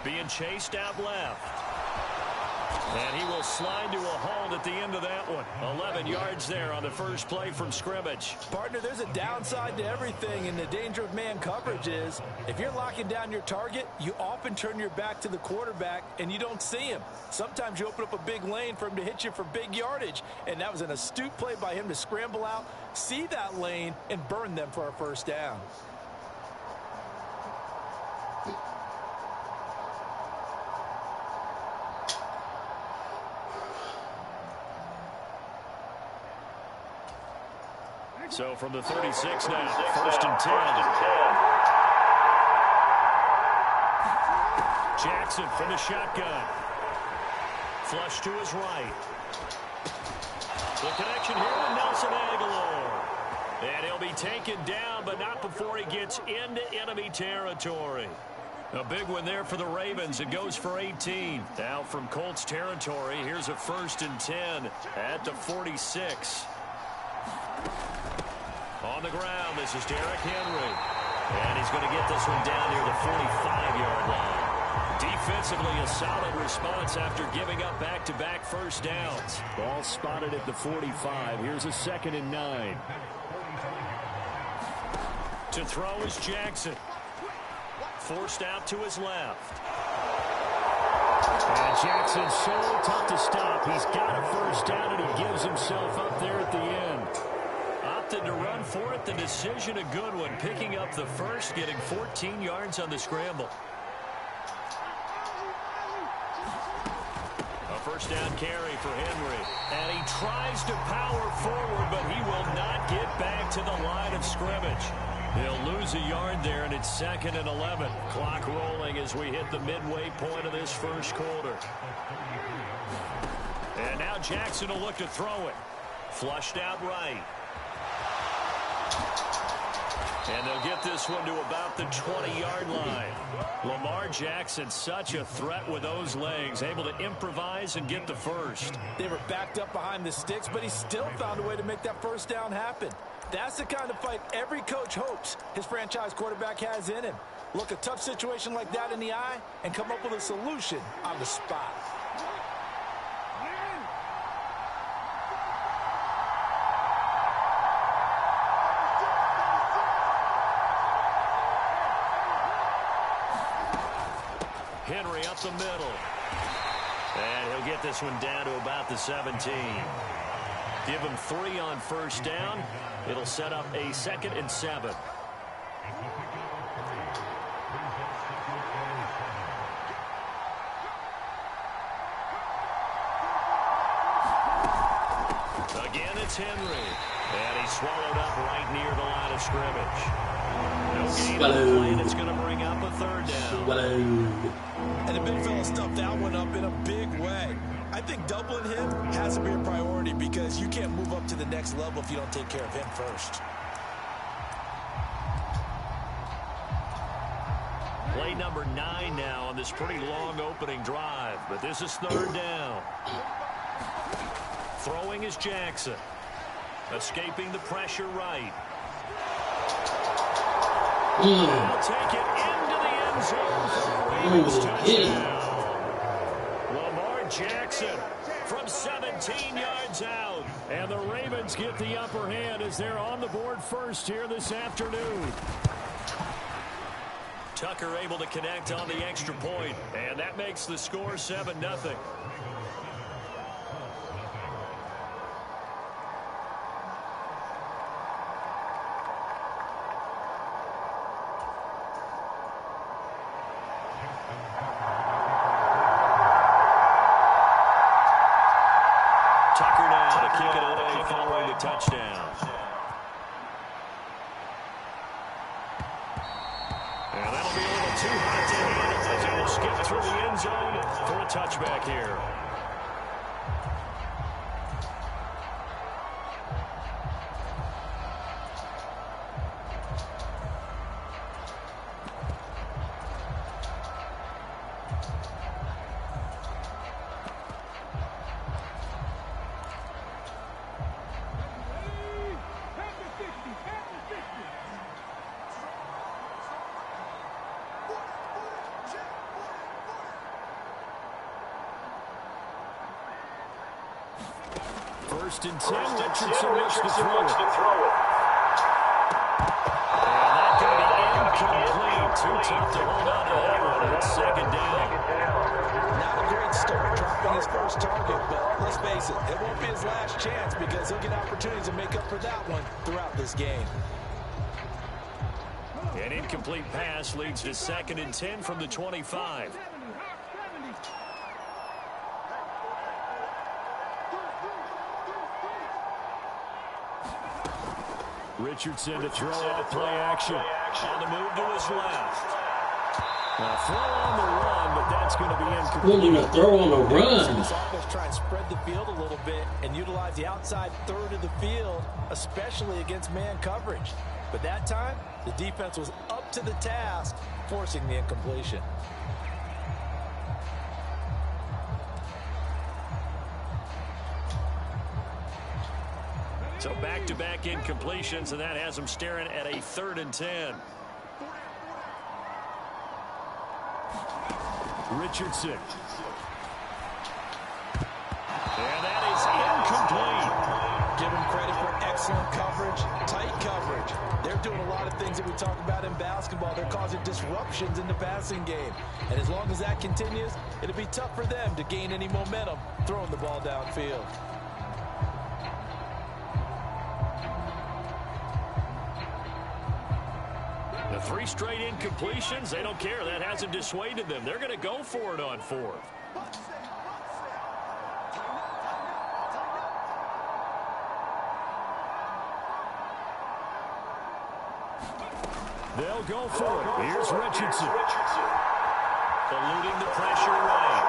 Being chased out left. And he will slide to a halt at the end of that one. 11 yards there on the first play from scrimmage. Partner, there's a downside to everything, and the danger of man coverage is if you're locking down your target, you often turn your back to the quarterback and you don't see him. Sometimes you open up a big lane for him to hit you for big yardage, and that was an astute play by him to scramble out, see that lane, and burn them for a first down. So from the 36 now, first and 10. Jackson from the shotgun. Flush to his right. The connection here with Nelson Aguilar. And he'll be taken down, but not before he gets into enemy territory. A big one there for the Ravens. It goes for 18. Now from Colts territory, here's a first and 10 at the 46. On the ground, this is Derrick Henry. And he's going to get this one down near the 45-yard line. Defensively, a solid response after giving up back-to-back first downs. Ball spotted at the 45. Here's a 2nd and 9. To throw is Jackson. Forced out to his left. And Jackson's so tough to stop. He's got a first down, and he gives himself up there at the end. Opted to run for it. The decision a good one. Picking up the first, getting 14 yards on the scramble. A first down carry for Henry. And he tries to power forward, but he will not get back to the line of scrimmage. He'll lose a yard there, and it's 2nd and 11. Clock rolling as we hit the midway point of this first quarter. And now Jackson will look to throw it. Flushed out right. And they'll get this one to about the 20-yard line. Lamar Jackson, such a threat with those legs, able to improvise and get the first. They were backed up behind the sticks, but he still found a way to make that first down happen. That's the kind of fight every coach hopes his franchise quarterback has in him. Look a tough situation like that in the eye and come up with a solution on the spot. Henry up the middle. And he'll get this one down to about the 17. Give him 3 on first down. It'll set up a 2nd and 7. Again, it's Henry. And he's swallowed up right near the line of scrimmage. No gain on the play, and it's going to bring up a 3rd down. And the big fella stuffed that one up in a big way. I think doubling him has to be a priority because you can't move up to the next level if you don't take care of him first. Play number 9 now on this pretty long opening drive, but this is 3rd down. Throwing is Jackson. Escaping the pressure right. He'll take it into the end zone for a Ravens touchdown. Lamar Jackson from 17 yards out. And the Ravens get the upper hand as they're on the board first here this afternoon. Tucker able to connect on the extra point, and that makes the score 7-0. Tucker now to kick it away following the touchdown. And that'll be a little too hot to handle as he will skip through the end zone for a touchback here. First and 10, Richardson looks to throw it. And that could be incomplete. Too tough to hold on to that one. It's second down. Not a great start dropping his first target, but let's face it, it won't be his last chance because he'll get opportunities to make up for that one throughout this game. An incomplete pass leads to second and 10 from the 25. Richardson to throw off play action. On the move to his left. A throw on the run, but that's going to be incomplete. A throw on the run. This offense try and spread the field a little bit and utilize the outside third of the field, especially against man coverage. But that time, the defense was up to the task, forcing the incompletion. So back-to-back incompletions, and that has him staring at a 3rd and 10. Richardson. And that is incomplete. Give him credit for excellent coverage, tight coverage. They're doing a lot of things that we talk about in basketball. They're causing disruptions in the passing game. And as long as that continues, it'll be tough for them to gain any momentum throwing the ball downfield. The 3 straight incompletions, they don't care. That hasn't dissuaded them. They're going to go for it on 4th. They'll go for it. Here's Richardson. Eluding the pressure right.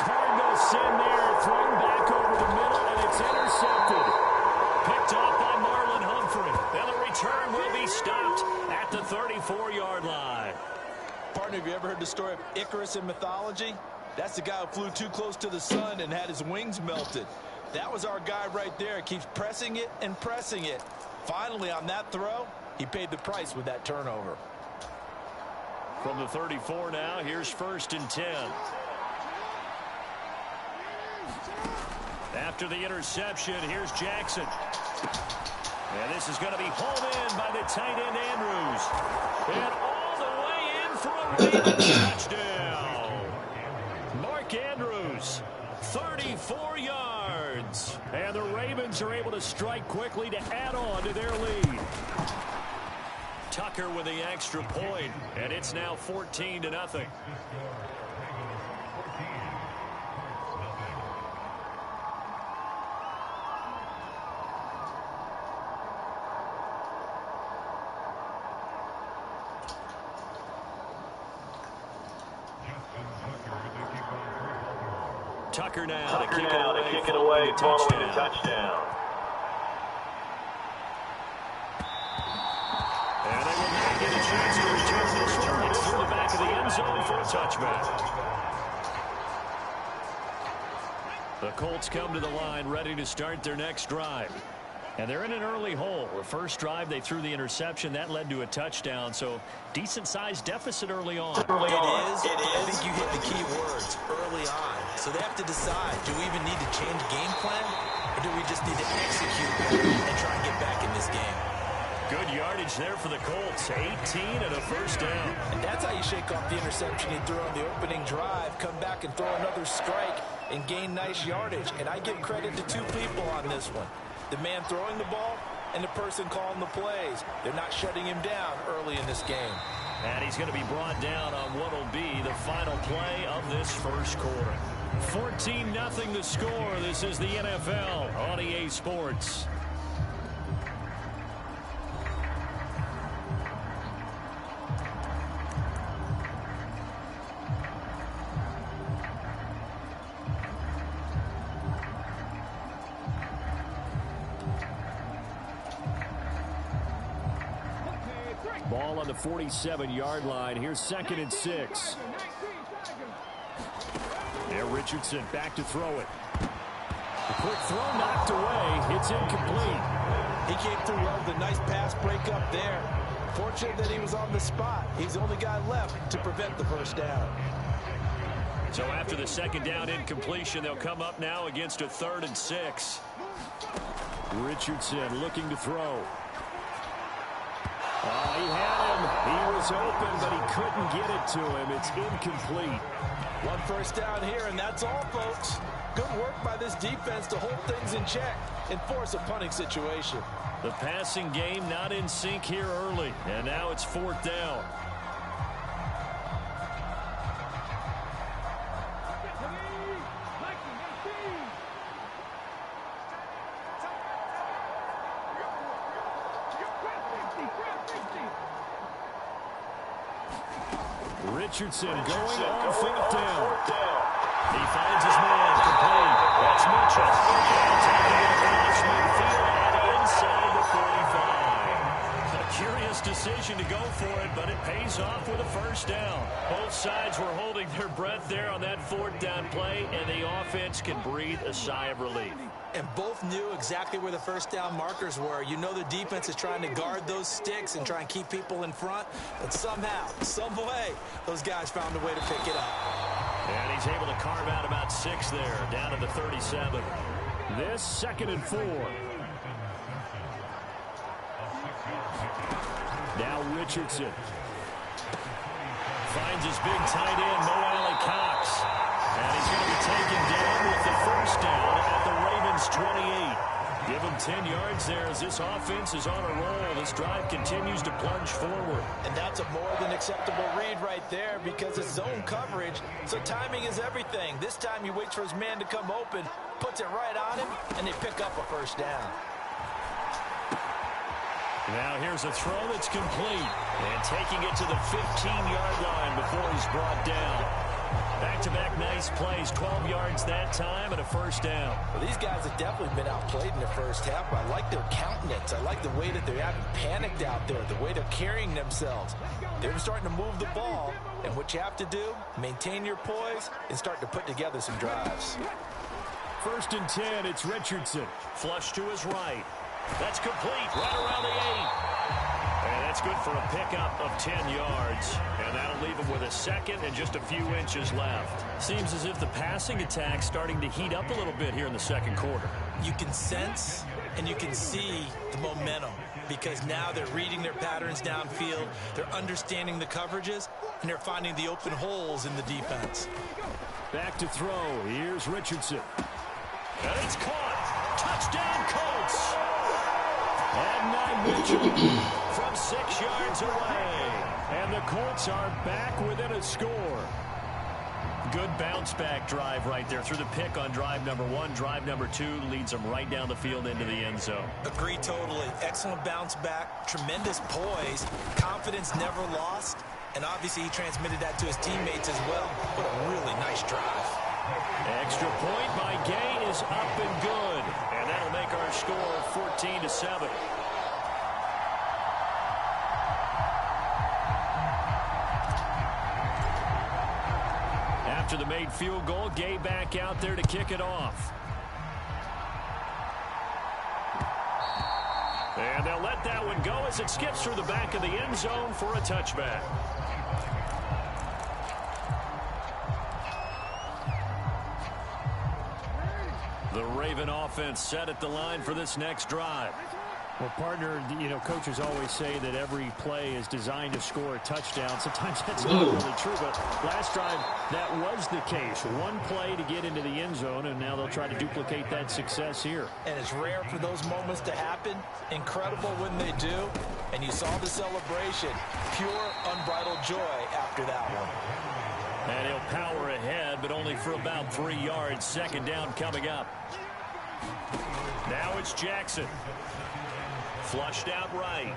Cardinal sin there, thrown back over the middle, and it's intercepted. Picked off by Marlon Humphrey. And the return will be stopped at the 34-yard line. Partner, have you ever heard the story of Icarus in mythology? That's the guy who flew too close to the sun and had his wings melted. That was our guy right there. Keeps pressing it and pressing it. Finally, on that throw, he paid the price with that turnover. From the 34 now, here's 1st and 10. After the interception, here's Jackson. And this is going to be hauled in by the tight end Andrews. And all the way in for a Ravens touchdown. Mark Andrews, 34 yards. And the Ravens are able to strike quickly to add on to their lead. Tucker with the extra point, and it's now 14-0. Tucker now to kick it away, following the touchdown. And they will not get a chance to return this one. It's through the back of the end zone for a touchback. The Colts come to the line ready to start their next drive. And they're in an early hole. The first drive, they threw the interception. That led to a touchdown. So decent-sized deficit early on. It is. I think you hit the key words, early on. So they have to decide, do we even need to change game plan? Or do we just need to execute and try and get back in this game? Good yardage there for the Colts. 18 and a first down. And that's how you shake off the interception he threw on the opening drive, come back and throw another strike and gain nice yardage. And I give credit to 2 people on this one. The man throwing the ball and the person calling the plays. They're not shutting him down early in this game. And he's going to be brought down on what will be the final play of this first quarter. 14-0 the score. This is the NFL on EA Sports. Ball on the 47-yard line. Here's 2nd and 6. There, Richardson back to throw it. A quick throw knocked away. It's incomplete. He came through well with a nice pass breakup there. Fortunate that he was on the spot. He's the only guy left to prevent the first down. So after the second down incompletion, they'll come up now against a 3rd and 6. Richardson looking to throw. He had him. He was open, but he couldn't get it to him. It's incomplete. 1 first down here, and that's all, folks. Good work by this defense to hold things in check and force a punting situation. The passing game not in sync here early, and now it's 4th down. Richardson going on 4th down. He finds his man complete. That's Mitchell. Taking it across midfield and inside the 45. A curious decision to go for it, but it pays off with a first down. Both sides were holding their breath there on that 4th down play, and the offense can breathe a sigh of relief. And both knew exactly where the first down markers were. You know the defense is trying to guard those sticks and try and keep people in front. But somehow, some way, those guys found a way to pick it up. And he's able to carve out about 6 there, down to the 37. This 2nd and 4. Now Richardson. Finds his big tight end, Mo Alley Cox. And he's going to be taken down with the first down at the Ravens 28. Give him 10 yards there as this offense is on a roll. This drive continues to plunge forward. And that's a more than acceptable read right there because it's zone coverage, so timing is everything. This time he waits for his man to come open, puts it right on him, and they pick up a first down. Now here's a throw that's complete. And taking it to the 15-yard line before he's brought down. Back-to-back nice plays, 12 yards that time and a first down. Well, these guys have definitely been outplayed in the first half, but I like their countenance. I like the way that they're having panicked out there, the way they're carrying themselves. They're starting to move the ball, and what you have to do, maintain your poise and start to put together some drives. 1st and 10, it's Richardson. Flush to his right. That's complete, right around the 8. And that's good for a pickup of 10 yards. And that'll leave him with a 2nd and just a few inches left. Seems as if the passing attack's starting to heat up a little bit here in the 2nd quarter. You can sense and you can see the momentum because now they're reading their patterns downfield, they're understanding the coverages, and they're finding the open holes in the defense. Back to throw. Here's Richardson. And it's caught. Touchdown, Colts. And now Mitchell from 6 yards away. And the Colts are back within a score. Good bounce-back drive right there through the pick on drive number 1. Drive number 2 leads them right down the field into the end zone. Agree totally. Excellent bounce back, tremendous poise, confidence never lost, and obviously he transmitted that to his teammates as well. What a really nice drive. Extra point by Gay is up and good. And that'll make our score 14-7. After the made field goal, Gay back out there to kick it off. And they'll let that one go as it skips through the back of the end zone for a touchback. The Raven offense set at the line for this next drive. Well, partner, you know, coaches always say that every play is designed to score a touchdown. Sometimes that's not really true, but last drive, that was the case. One play to get into the end zone, and now they'll try to duplicate that success here. And it's rare for those moments to happen. Incredible when they do. And you saw the celebration. Pure, unbridled joy after that one. And he'll power ahead, but only for about 3 yards. 2nd down coming up. Now it's Jackson. Flushed out right.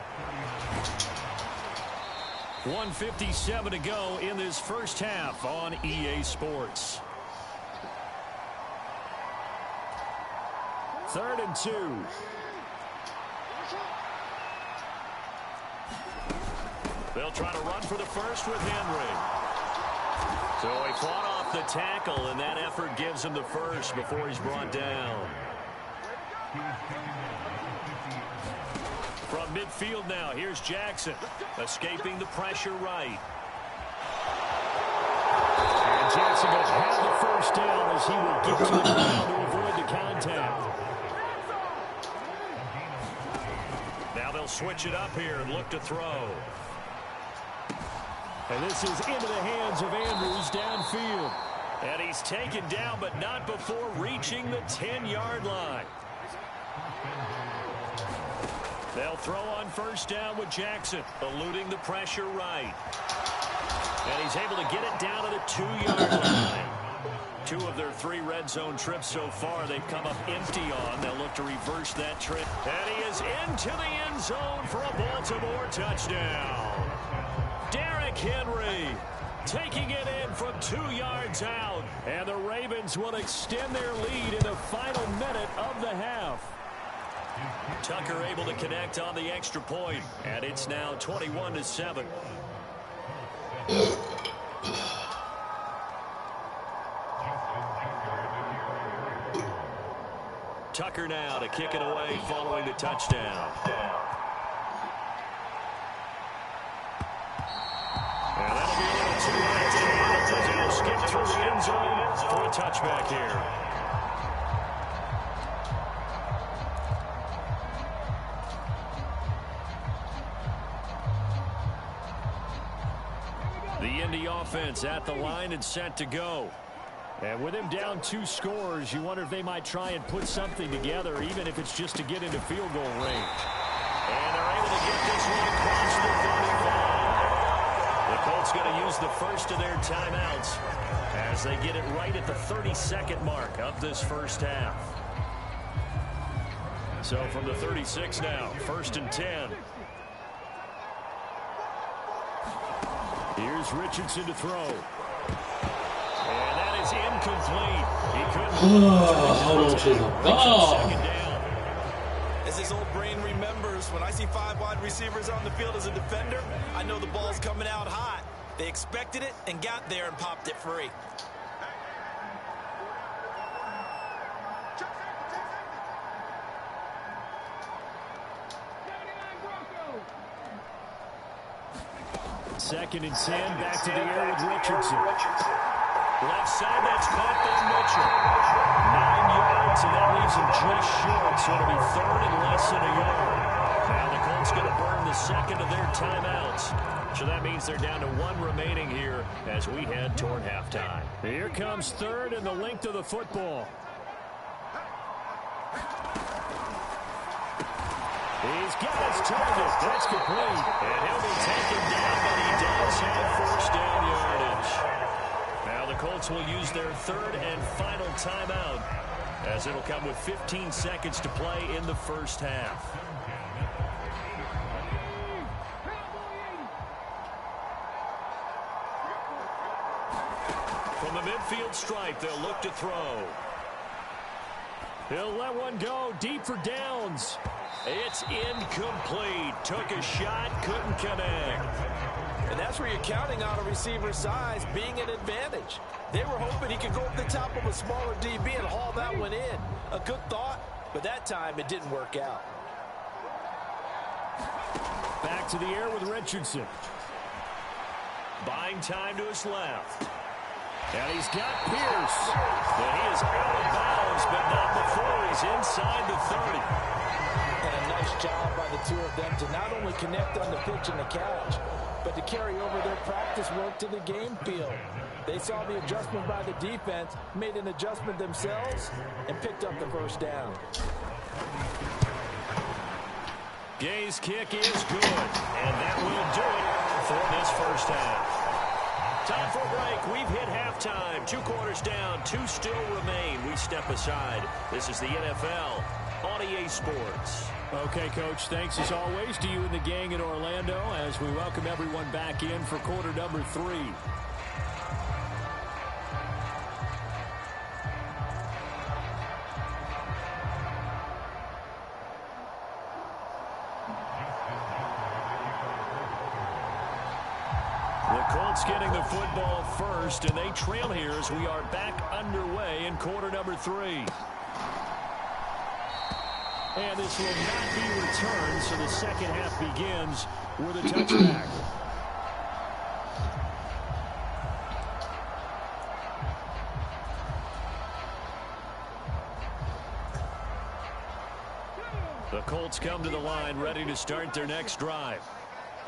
1:57 to go in this first half on EA Sports. 3rd and 2. They'll try to run for the first with Henry. So he fought off the tackle, and that effort gives him the first before he's brought down. From midfield now, here's Jackson, escaping the pressure right. And chance Jackson will have the first down as he will get to the ground to avoid the contact. Now they'll switch it up here and look to throw. And this is into the hands of Andrews downfield. And he's taken down, but not before reaching the 10-yard line. They'll throw on first down with Jackson, eluding the pressure right. And he's able to get it down to the 2-yard line. 2 of their 3 red zone trips so far they've come up empty on. They'll look to reverse that trip. And he is into the end zone for a Baltimore touchdown. Derrick Henry taking it in from 2 yards out. And the Ravens will extend their lead in the final minute of the half. Tucker able to connect on the extra point, and it's now 21-7. Tucker now to kick it away following the touchdown. And that'll be a little too late as he'll skip through the end zone for a touchback here. The Indy offense at the line and set to go. And with him down 2 scores, you wonder if they might try and put something together, even if it's just to get into field goal range. And they're able to get this one across the 35. The Colts going to use the first of their timeouts as they get it right at the 32nd mark of this first half. So from the 36 now, 1st and 10. Here's Richardson to throw. And that is incomplete. He couldn't. Hold on to the ball. Second down. As his old brain remembers, when I see 5 wide receivers on the field as a defender, I know the ball's coming out hot. They expected it and got there and popped it free. Second and 10, back to the air with Richardson. Left side, that's caught by Mitchell. 9 yards, and that leaves him just short, so it'll be 3rd and less than a yard. Now the Colts going to burn the second of their timeouts. So that means they're down to 1 remaining here as we head toward halftime. Here comes 3rd and the length of the football. He's got his target. That's complete. And he'll be taken down, but he does have first down yardage. Now the Colts will use their 3rd and final timeout as it'll come with 15 seconds to play in the first half. From the midfield stripe, they'll look to throw. He'll let one go deep for downs. It's incomplete. Took a shot, couldn't connect. And that's where you're counting on a receiver's size being an advantage. They were hoping he could go up the top of a smaller DB and haul that one in. A good thought, but that time it didn't work out. Back to the air with Richardson. Buying time to his left. And he's got Pierce. And he is out of bounds, but not before he's inside the 30. And a nice job by the 2 of them to not only connect on the pitch and the catch, but to carry over their practice work to the game field. They saw the adjustment by the defense, made an adjustment themselves, and picked up the first down. Gay's kick is good, and that will do it for this first half. Time for a break. We've hit halftime. 2 quarters down, 2 still remain. We step aside. This is the NFL on EA Sports. Okay, Coach, thanks as always to you and the gang in Orlando as we welcome everyone back in for quarter number 3. The Colts getting the football first, and they trail here as we are back underway in quarter number 3. And this will not be returned, so the second half begins with a touchback. The Colts come to the line ready to start their next drive.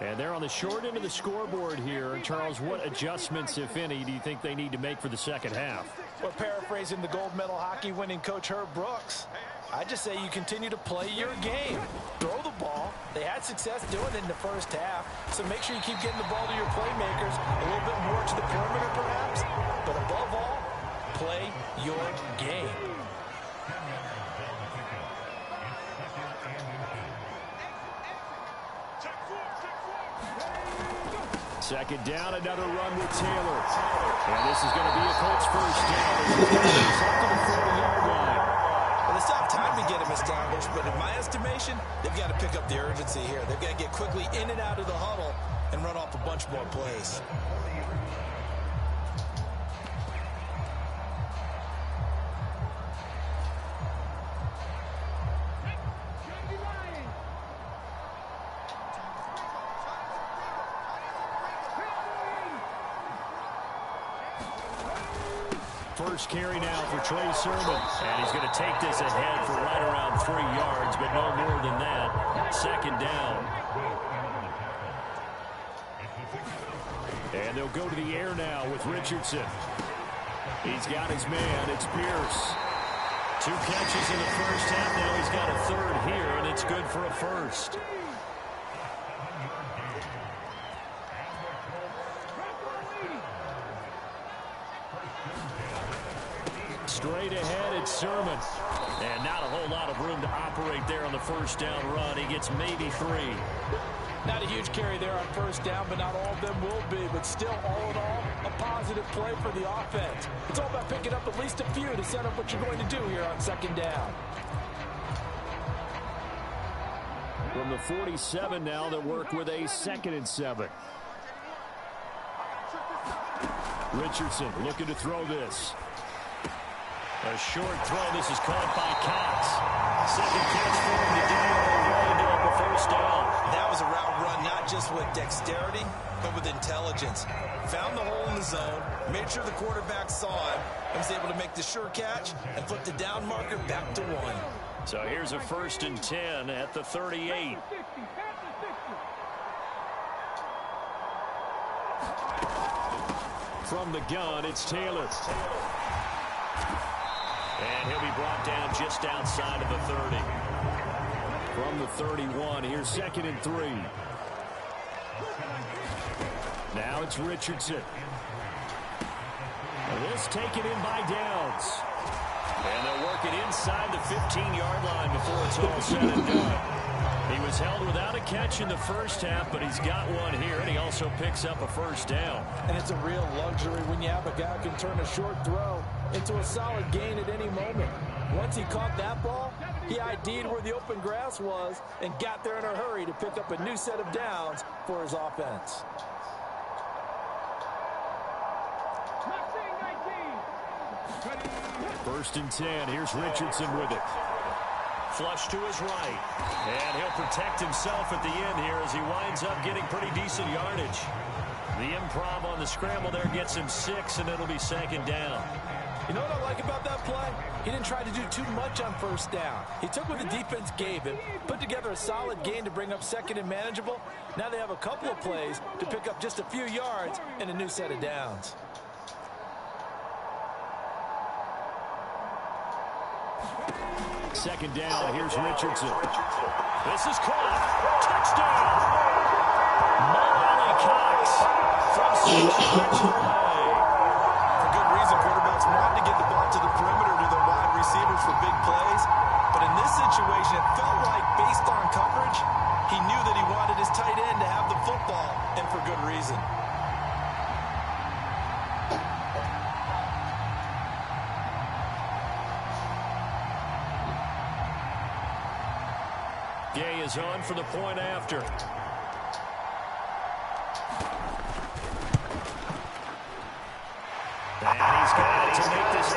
And they're on the short end of the scoreboard here. And Charles, what adjustments, if any, do you think they need to make for the second half? Well, paraphrasing the gold medal hockey winning coach Herb Brooks, I just say you continue to play your game. Throw the ball. They had success doing it in the first half, so make sure you keep getting the ball to your playmakers, a little bit more to the perimeter perhaps, but above all, play your game. Second down, another run with Taylor. And this is going to be a Colts first down. This is going to be up to the 40-yard line. Well, they still have time to get him established, but in my estimation, they've got to pick up the urgency here. They've got to get quickly in and out of the huddle and run off a bunch more plays. First carry now for Trey Sermon. And he's going to take this ahead for right around 3 yards, but no more than that. Second down. And they'll go to the air now with Richardson. He's got his man. It's Pierce. 2 catches in the first half. Now he's got a third here, and it's good for a first. Straight ahead, it's Sermon. And not a whole lot of room to operate there on the first down run. He gets maybe 3. Not a huge carry there on first down, but not all of them will be. But still, all in all, a positive play for the offense. It's all about picking up at least a few to set up what you're going to do here on second down. From the 47 now, they work with a 2nd and 7. Richardson looking to throw this. A short throw. This is caught by Cox. Second catch for him to do away to a first down. That was a route run, not just with dexterity, but with intelligence. Found the hole in the zone, made sure the quarterback saw it, and was able to make the sure catch and flip the down marker back to 1. So here's a 1st and 10 at the 38. From the gun, it's Taylor. And he'll be brought down just outside of the 30. From the 31, here's 2nd and 3. Now it's Richardson. And this taken in by Downs. And they'll work it inside the 15-yard line before it's all said and done. He was held without a catch in the first half, but he's got one here, and he also picks up a first down. And it's a real luxury when you have a guy who can turn a short throw into a solid gain at any moment. Once he caught that ball, he ID'd where the open grass was and got there in a hurry to pick up a new set of downs for his offense. First and 10. Here's Richardson with it. Flush to his right. And he'll protect himself at the end here as he winds up getting pretty decent yardage. The improv on the scramble there gets him 6, and it'll be 2nd down. You know what I like about that play? He didn't try to do too much on first down. He took what the defense gave him, put together a solid gain to bring up 2nd and manageable. Now they have a couple of plays to pick up just a few yards and a new set of downs. Second down, here's Richardson. This is caught. Touchdown! Molly Cox from 6 yards away. For good reason, quarterbacks want to get the ball to the perimeter to their wide receivers for big plays. But in this situation, it felt like, based on coverage, he knew that he wanted his tight end to have the football, and for good reason. Gay is on for the point after. And he's got it to make this a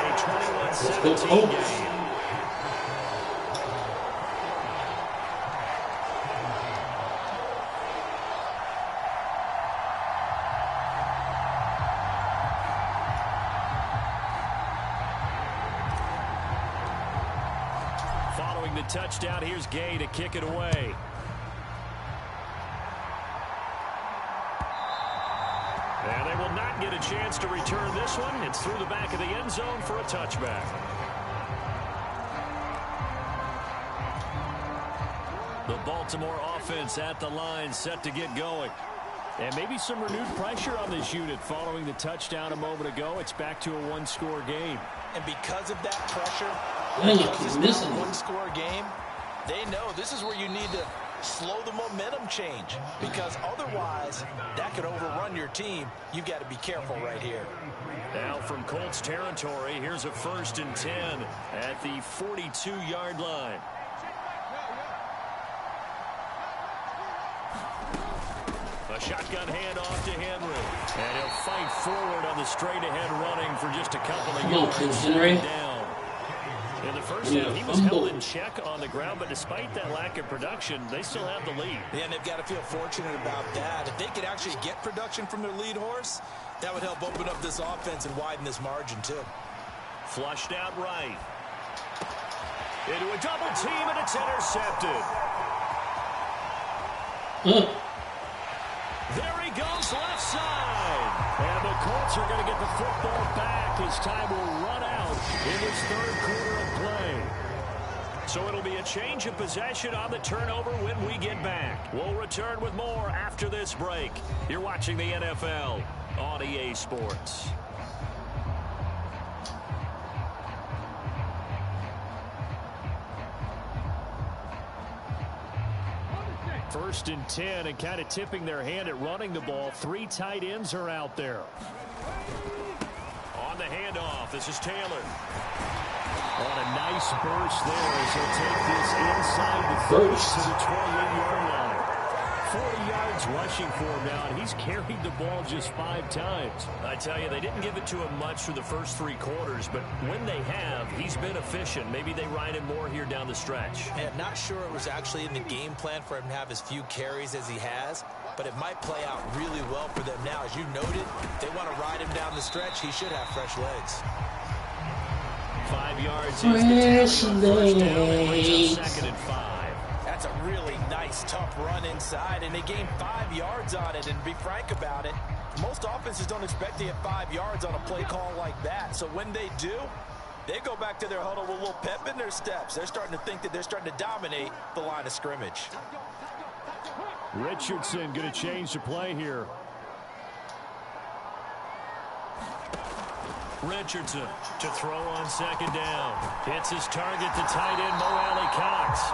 21-17 game. Following the touchdown, here's Gay to kick it away. And they will not get a chance to return this one. It's through the back of the end zone for a touchback. The Baltimore offense at the line, set to get going. And maybe some renewed pressure on this unit following the touchdown a moment ago. It's back to a one-score game. And because of that pressure, because it's a one-score game, they know this is where you need to slow the momentum change, because otherwise that could overrun your team. You've got to be careful right here. Now from Colts territory, here's a 1st and 10 at the 42-yard line. A shotgun handoff to Henry. And he'll fight forward on the straight-ahead running for just a couple of yards. Down. In the first half, he was held in check on the ground, but despite that lack of production, they still have the lead. Yeah, and they've got to feel fortunate about that. If they could actually get production from their lead horse, that would help open up this offense and widen this margin, too. Flushed out right. Into a double team, and it's intercepted. There he goes, left side. And the Colts are going to get the football back as time will run out in this third quarter of play. So it'll be a change of possession on the turnover when we get back. We'll return with more after this break. You're watching the NFL on EA Sports. First and 10, and kind of tipping their hand at running the ball. 3 tight ends are out there. On the handoff, this is Taylor. On a nice burst there as he'll take this inside the 30 to the 28-yard line. 40 yards rushing for him now, and he's carried the ball just 5 times. I tell you, they didn't give it to him much for the first 3 quarters, but when they have, he's been efficient. Maybe they ride him more here down the stretch. And not sure it was actually in the game plan for him to have as few carries as he has, but it might play out really well for them now. As you noted, they want to ride him down the stretch. He should have fresh legs. 5 yards is the first down, and brings up 2nd and 5. That's a really nice, tough run inside, and they gained 5 yards on it. And to be frank about it, most offenses don't expect to get 5 yards on a play call like that. So when they do, they go back to their huddle with a little pep in their steps. They're starting to think that they're starting to dominate the line of scrimmage. Richardson going to change the play here. Richardson to throw on 2nd down. Hits his target, the tight end, Mo Alley-Cox.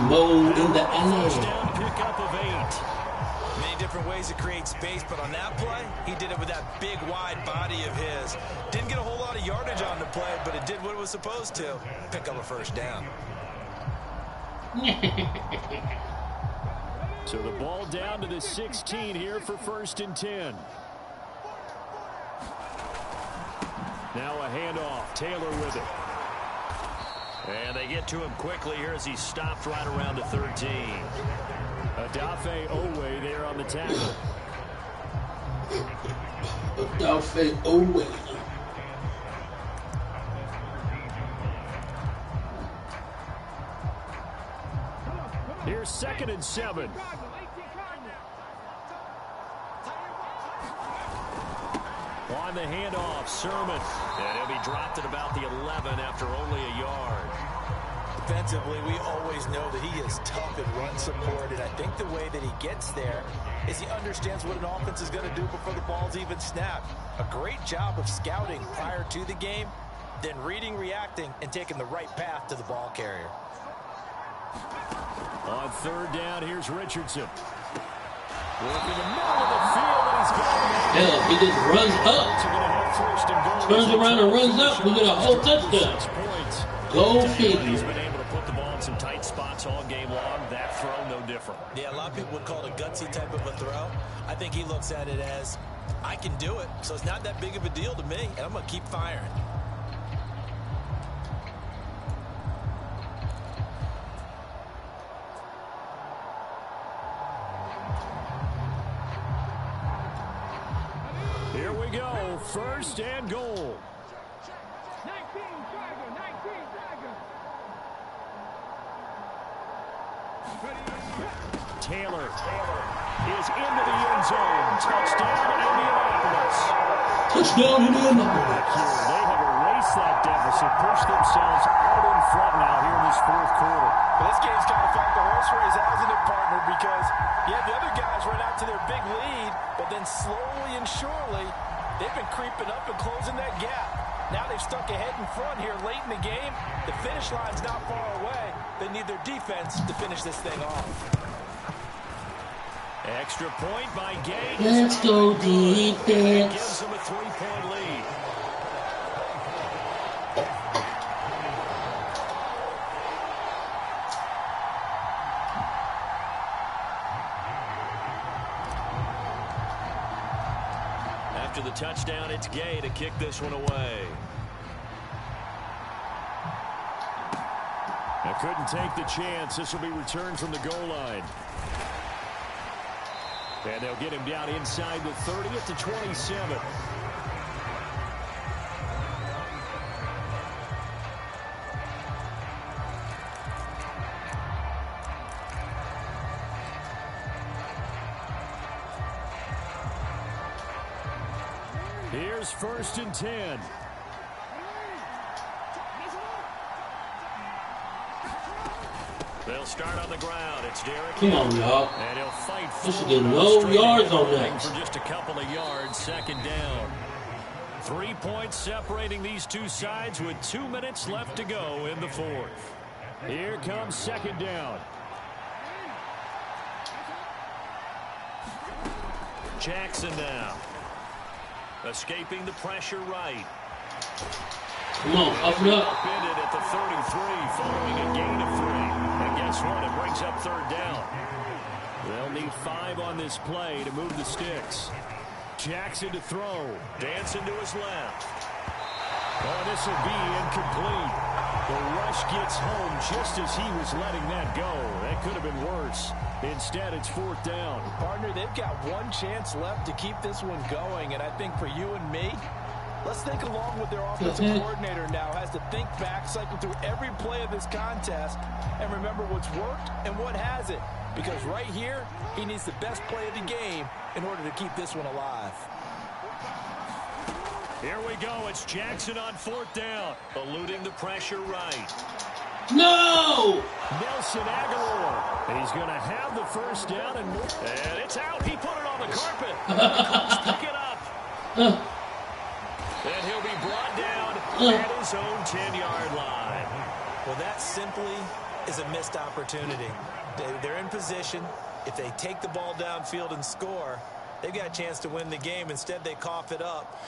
Mo in the alley. First down pickup of 8. Many different ways to create space, but on that play, he did it with that big, wide body of his. Didn't get a whole lot of yardage on the play, but it did what it was supposed to. Pick up a first down. So the ball down to the 16 here for 1st and 10. Now a handoff. Taylor with it. And they get to him quickly here as he stopped right around the 13. Odafe Owe there on the tackle. Odafe Owe. Here's 2nd and 7. On the handoff, Sermon. And he'll be dropped at about the 11 after only a yard. Defensively, we always know that he is tough in run support, and I think the way that he gets there is he understands what an offense is going to do before the ball's even snapped. A great job of scouting prior to the game, then reading, reacting, and taking the right path to the ball carrier. On 3rd down, here's Richardson. Working the middle of the field, and he's got it. Hell, he just runs up. Turns around and runs up. We get a whole touchdown. Go figure. He's been able to put the ball in some tight spots all game long. That throw, no different. Yeah, a lot of people would call it a gutsy type of a throw. I think he looks at it as, I can do it, so it's not that big of a deal to me, and I'm going to keep firing. Here we go, 1st and goal. Taylor is into the end zone. Touchdown, Indianapolis. Touchdown, Indianapolis. They have erased that deficit, pushed themselves out in front now here in this fourth quarter. But this game's kind of like the horse race, hasn't it, partner? Because, yeah, the other guys run out to their big lead, but then slowly and surely, they've been creeping up and closing that gap. Now they've stuck ahead in front here late in the game. The finish line's not far away. They need their defense to finish this thing off. Extra point by Gaines. Let's go defense. Gives them a 3-point lead. After the touchdown, it's Gay to kick this one away. I couldn't take the chance. This will be returned from the goal line. And they'll get him down inside the 30 at the 27. Here's 1st and 10. They'll start on the ground. It's Derek. Come on, y'all. And he'll fight They should get no yards on that. for just a couple of yards. 2nd down. 3 points separating these two sides with 2 minutes left to go in the fourth. Here comes 2nd down. Jackson now. Escaping the pressure right. Come on, up it up. Ended at the 33 following a gain of 3. And guess what? It brings up 3rd down. They'll need 5 on this play to move the sticks. Jackson to throw. Dancing to his left. Oh, this will be incomplete. The rush gets home just as he was letting that go. That could have been worse. Instead, it's 4th down. Partner, they've got one chance left to keep this one going, and I think for you and me, let's think along with their offensive coordinator now. Has to think back, cycle through every play of this contest, and remember what's worked and what hasn't. Because right here, he needs the best play of the game in order to keep this one alive. Here we go. It's Jackson on 4th down. Eluding the pressure right. No! Nelson Aguilar. He's going to have the 1st down. And it's out. He put it on the carpet. The Colts pick it up. And he'll be brought down at his own 10-yard line. Well, that simply is a missed opportunity. They're in position. If they take the ball downfield and score, they've got a chance to win the game. Instead, they cough it up.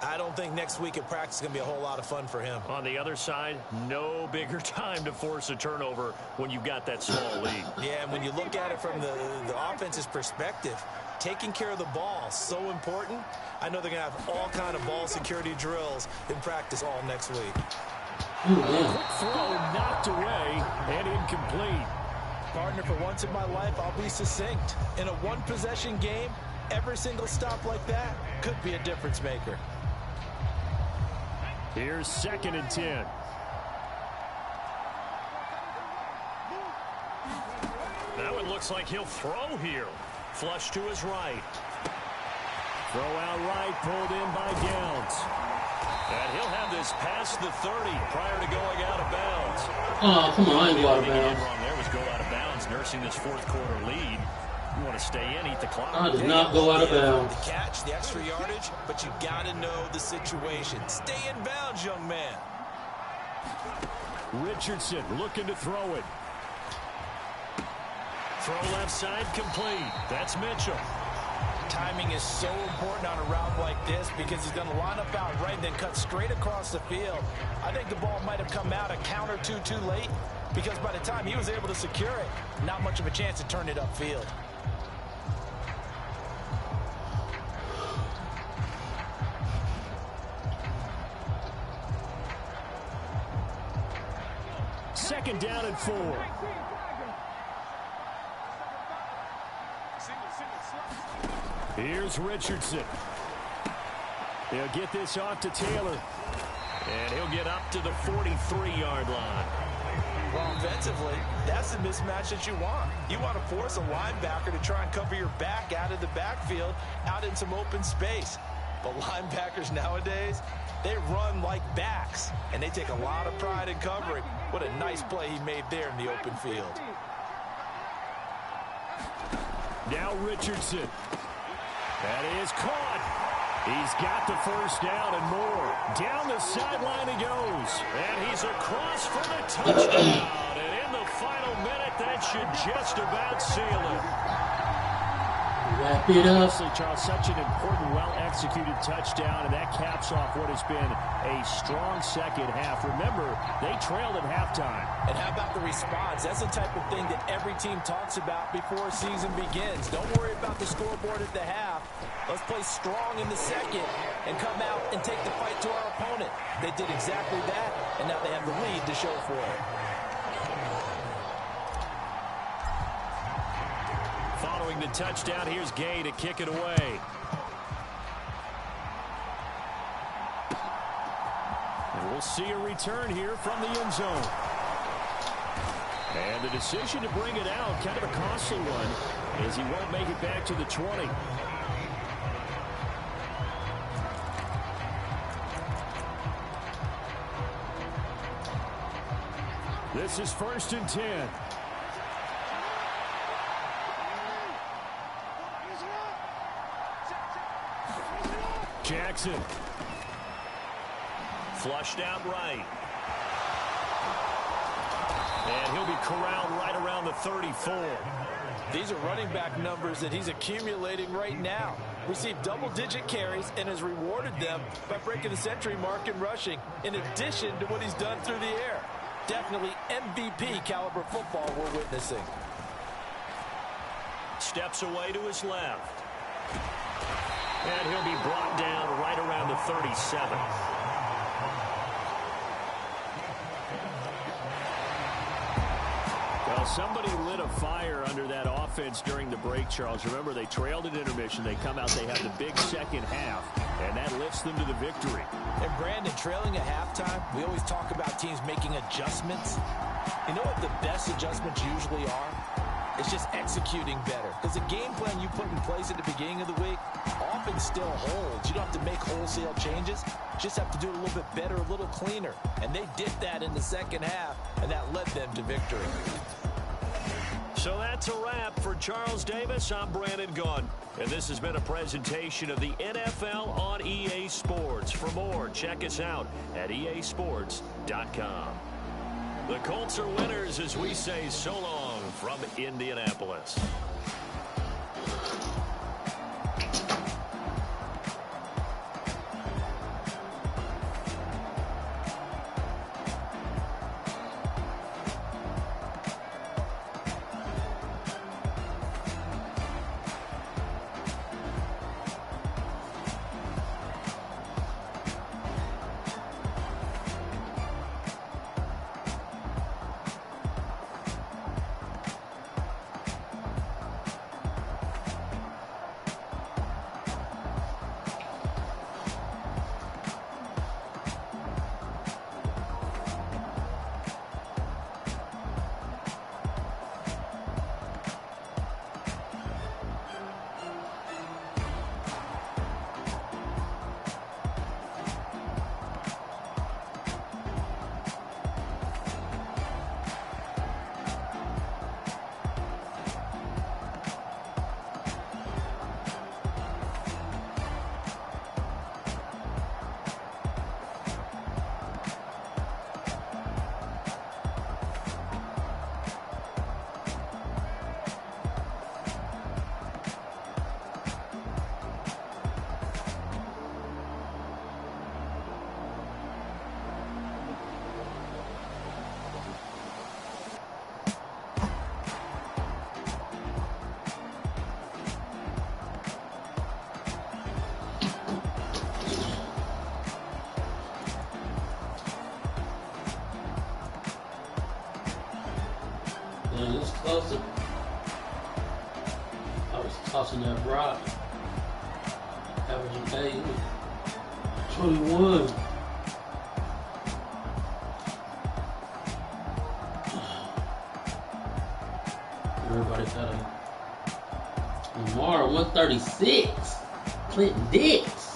I don't think next week at practice is going to be a whole lot of fun for him. On the other side, no bigger time to force a turnover when you've got that small lead. Yeah, and when you look at it from the offense's perspective, taking care of the ball is so important. I know they're going to have all kind of ball security drills in practice all next week. Quick throw knocked away and incomplete. Partner, for once in my life, I'll be succinct. In a one-possession game, every single stop like that could be a difference maker. Here's 2nd and 10. That one looks like he'll throw here. Flush to his right. Throw out right, pulled in by Downs. And he'll have this past the 30 prior to going out of bounds. Oh, come on, I didn't go out of bounds. Wrong there was go out of bounds, nursing this 4th quarter lead. You want to stay in, eat the clock. I did not go out of bounds. The catch, the extra yardage, but you got to know the situation. Stay in bounds, young man. Richardson looking to throw it. Throw left side complete. That's Mitchell. Timing is so important on a route like this because he's going to line up out right and then cut straight across the field. I think the ball might have come out a count or two too late because by the time he was able to secure it, not much of a chance to turn it upfield. Second down and 4. Here's Richardson. He'll get this off to Taylor. And he'll get up to the 43-yard line. Well, offensively, that's the mismatch that you want. You want to force a linebacker to try and cover your back out of the backfield, out in some open space. But linebackers nowadays, they run like backs, and they take a lot of pride in covering. What a nice play he made there in the open field. Now Richardson. That is caught. He's got the first down and more. Down the sideline he goes. And he's across for the touchdown. And in the final minute, that should just about seal it. Wrap it up. Honestly, Charles, such an important, well-executed touchdown, and that caps off what has been a strong second half. Remember, they trailed at halftime. And how about the response? That's the type of thing that every team talks about before a season begins. Don't worry about the scoreboard at the half. Let's play strong in the second and come out and take the fight to our opponent. They did exactly that, and now they have the lead to show for it. Following the touchdown, here's Gay to kick it away. And we'll see a return here from the end zone. And the decision to bring it out, kind of a costly one, as he won't make it back to the 20. This is 1st and 10. Jackson. Flushed out right. And he'll be corralled right around the 34. These are running back numbers that he's accumulating right now. Received double-digit carries and has rewarded them by breaking the century mark in rushing, in addition to what he's done through the air. Definitely MVP caliber football we're witnessing. Steps away to his left. And he'll be brought down right around the 37. Well, somebody lit a fire under that offense during the break, Charles. Remember, they trailed at intermission. They come out, they have the big second half, and that lifts them to the victory. And Brandon, trailing at halftime, we always talk about teams making adjustments. You know what the best adjustments usually are? It's just executing better. Because the game plan you put in place at the beginning of the week often still holds. You don't have to make wholesale changes. You just have to do it a little bit better, a little cleaner. And they did that in the second half, and that led them to victory. So that's a wrap for Charles Davis. I'm Brandon Gaudin. And this has been a presentation of the NFL on EA Sports. For more, check us out at easports.com. The Colts are winners as we say so long from Indianapolis. It's closer. I was tossing that rock. Averaging 21. 136. Clinton Dix.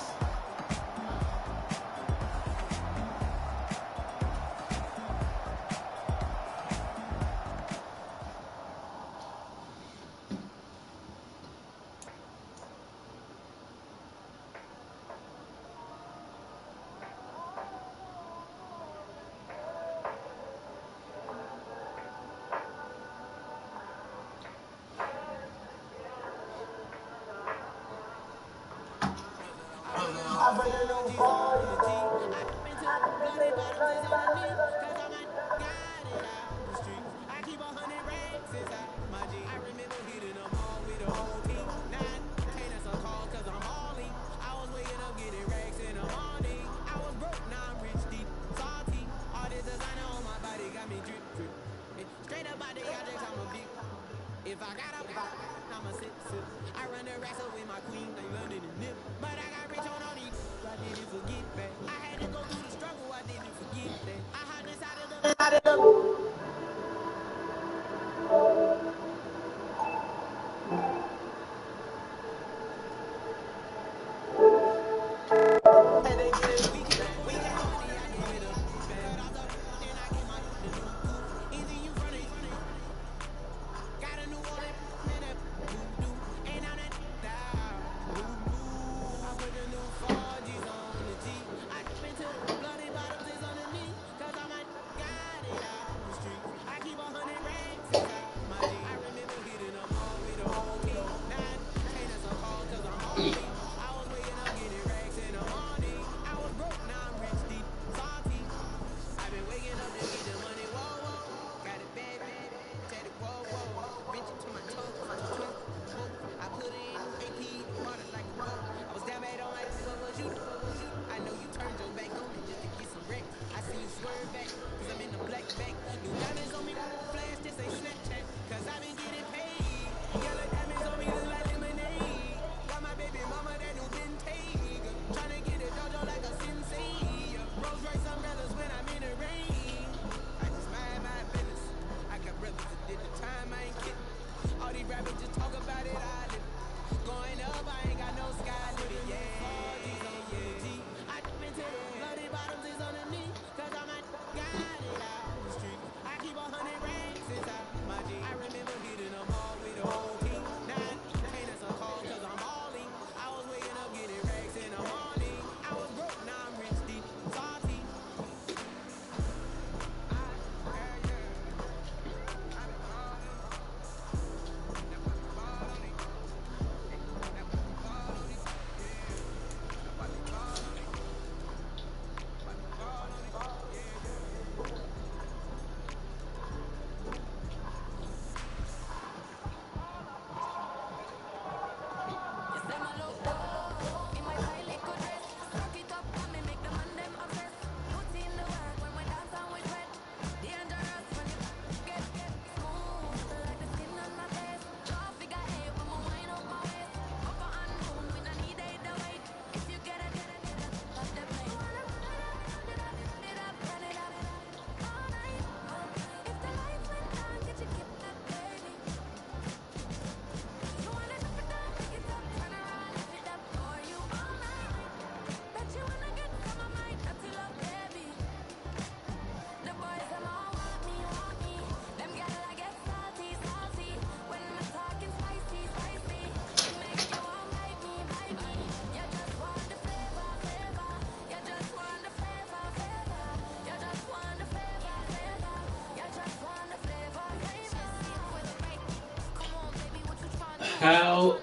How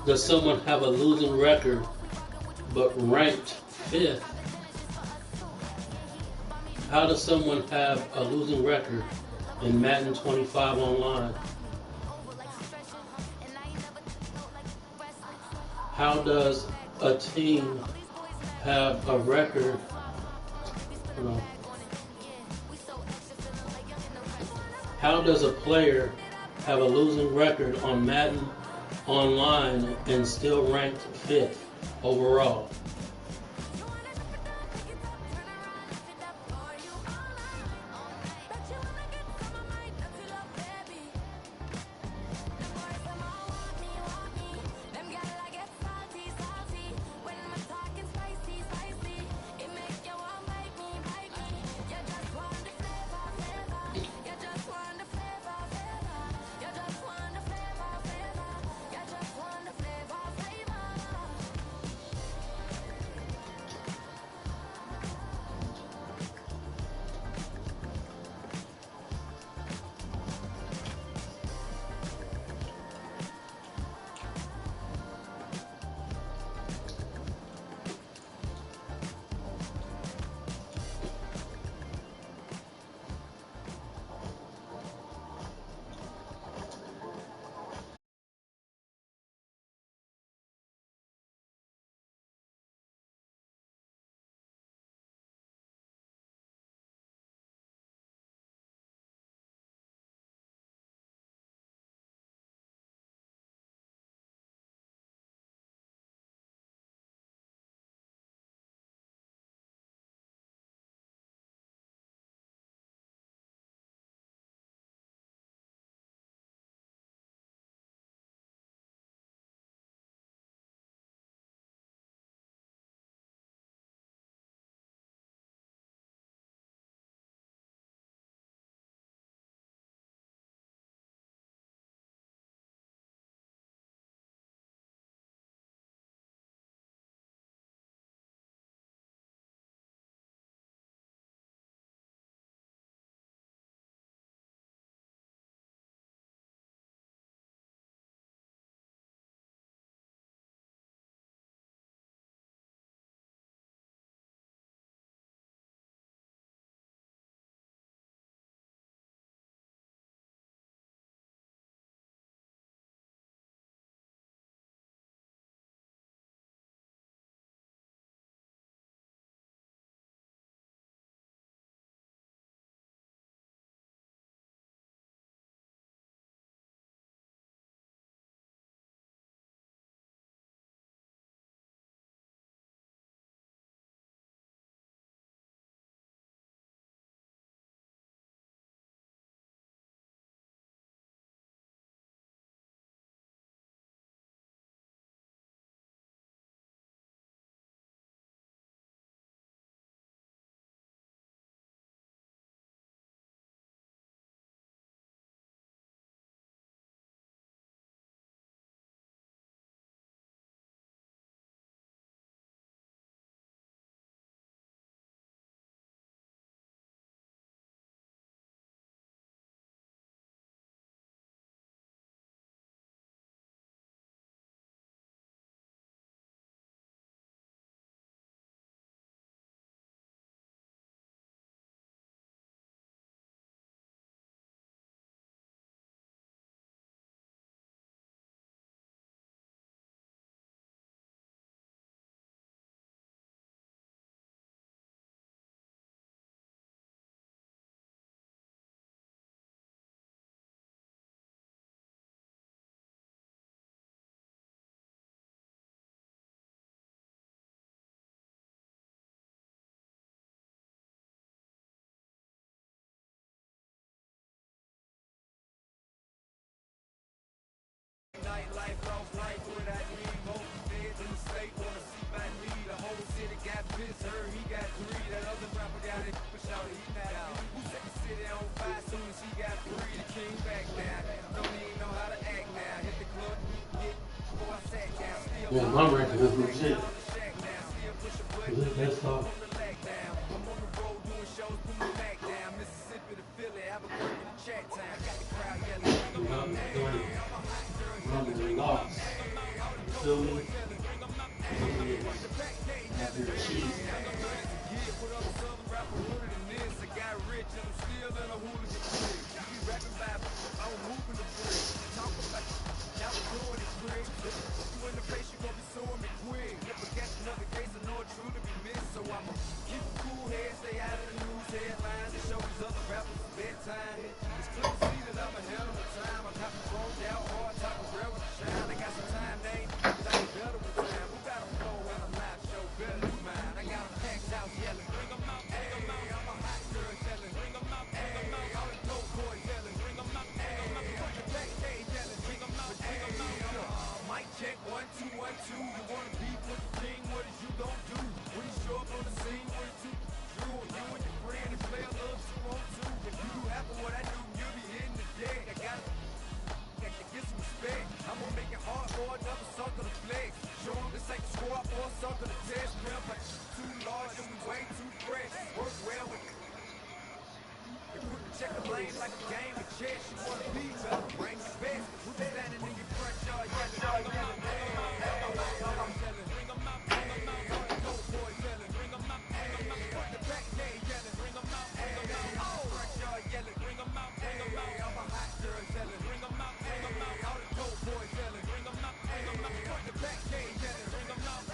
does someone have a losing record but ranked 5th? How does someone have a losing record in Madden 25 online? How does a team have a record? How does a player have a losing record on Madden online and still ranked 5th overall? nightlife, lost life, what I need. Most feds in the state wanna see by me. The whole city got pissed, heard he got 3. That other rapper got it, but shout he not out. Who set the city on fire soon as he got free? The king back down. Don't even know how to act now. Hit the club, get before I sat down. Still Yeah, my record is good shit. still push a button. Is it best off? I'm on the road doing shows, put my back down. Mississippi to Philly, have a break in the chat time. Got the crowd yelling. Rumble lost. You feel me? Have your cheese. So I'ma keep a cool head, stay out of the news headlines, and show these other rappers it's bedtime. It's clear to see that I'm a hell of a time. I'm happy thrown down hard, talking real with the shine. I got some time, they ain't better with time. Who got a flow and a live show better than mine? I got a packed house yelling, bring 'em out, hey, I'm a hot girl yelling, bring 'em out, hey, all the dope boys yelling, bring 'em out, hey, the back cage yelling, bring 'em out, hey, mic check, 1, 2, 1, 2. You wanna beef with the king, what is you gon' do? When you show up on the scene, what is you do? You and your friend and play a little 2 on 2. If you do half of what I do, you'll be hitting the deck. I gotta get some respect. I'm gonna make it hard for another sucker to flex. Show 'em this ain't the squad for a sucker to test. Real, but too large and we way too fresh. Work well with you quick to check the lane like a game of chess. You wanna be better, bring your best. We be standing in your front yard, yelling, bring 'em out, bring 'em out, all the dope boys yelling, bring 'em out, the back gate yelling, bring 'em out, front yard yelling, bring 'em out, I'm a hot girl yelling, bring 'em out, all the dope boys yelling, bring 'em out, the back gate yelling, bring 'em out,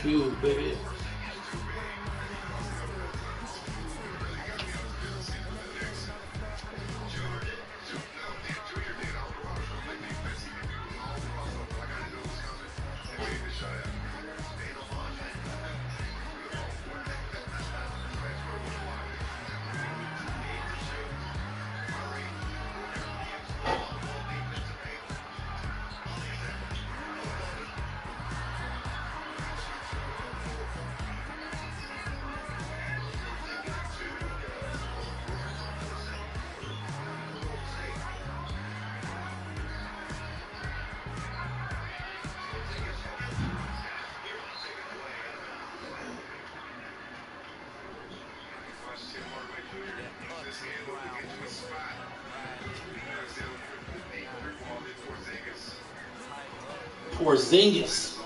Huge, baby. Porzingis.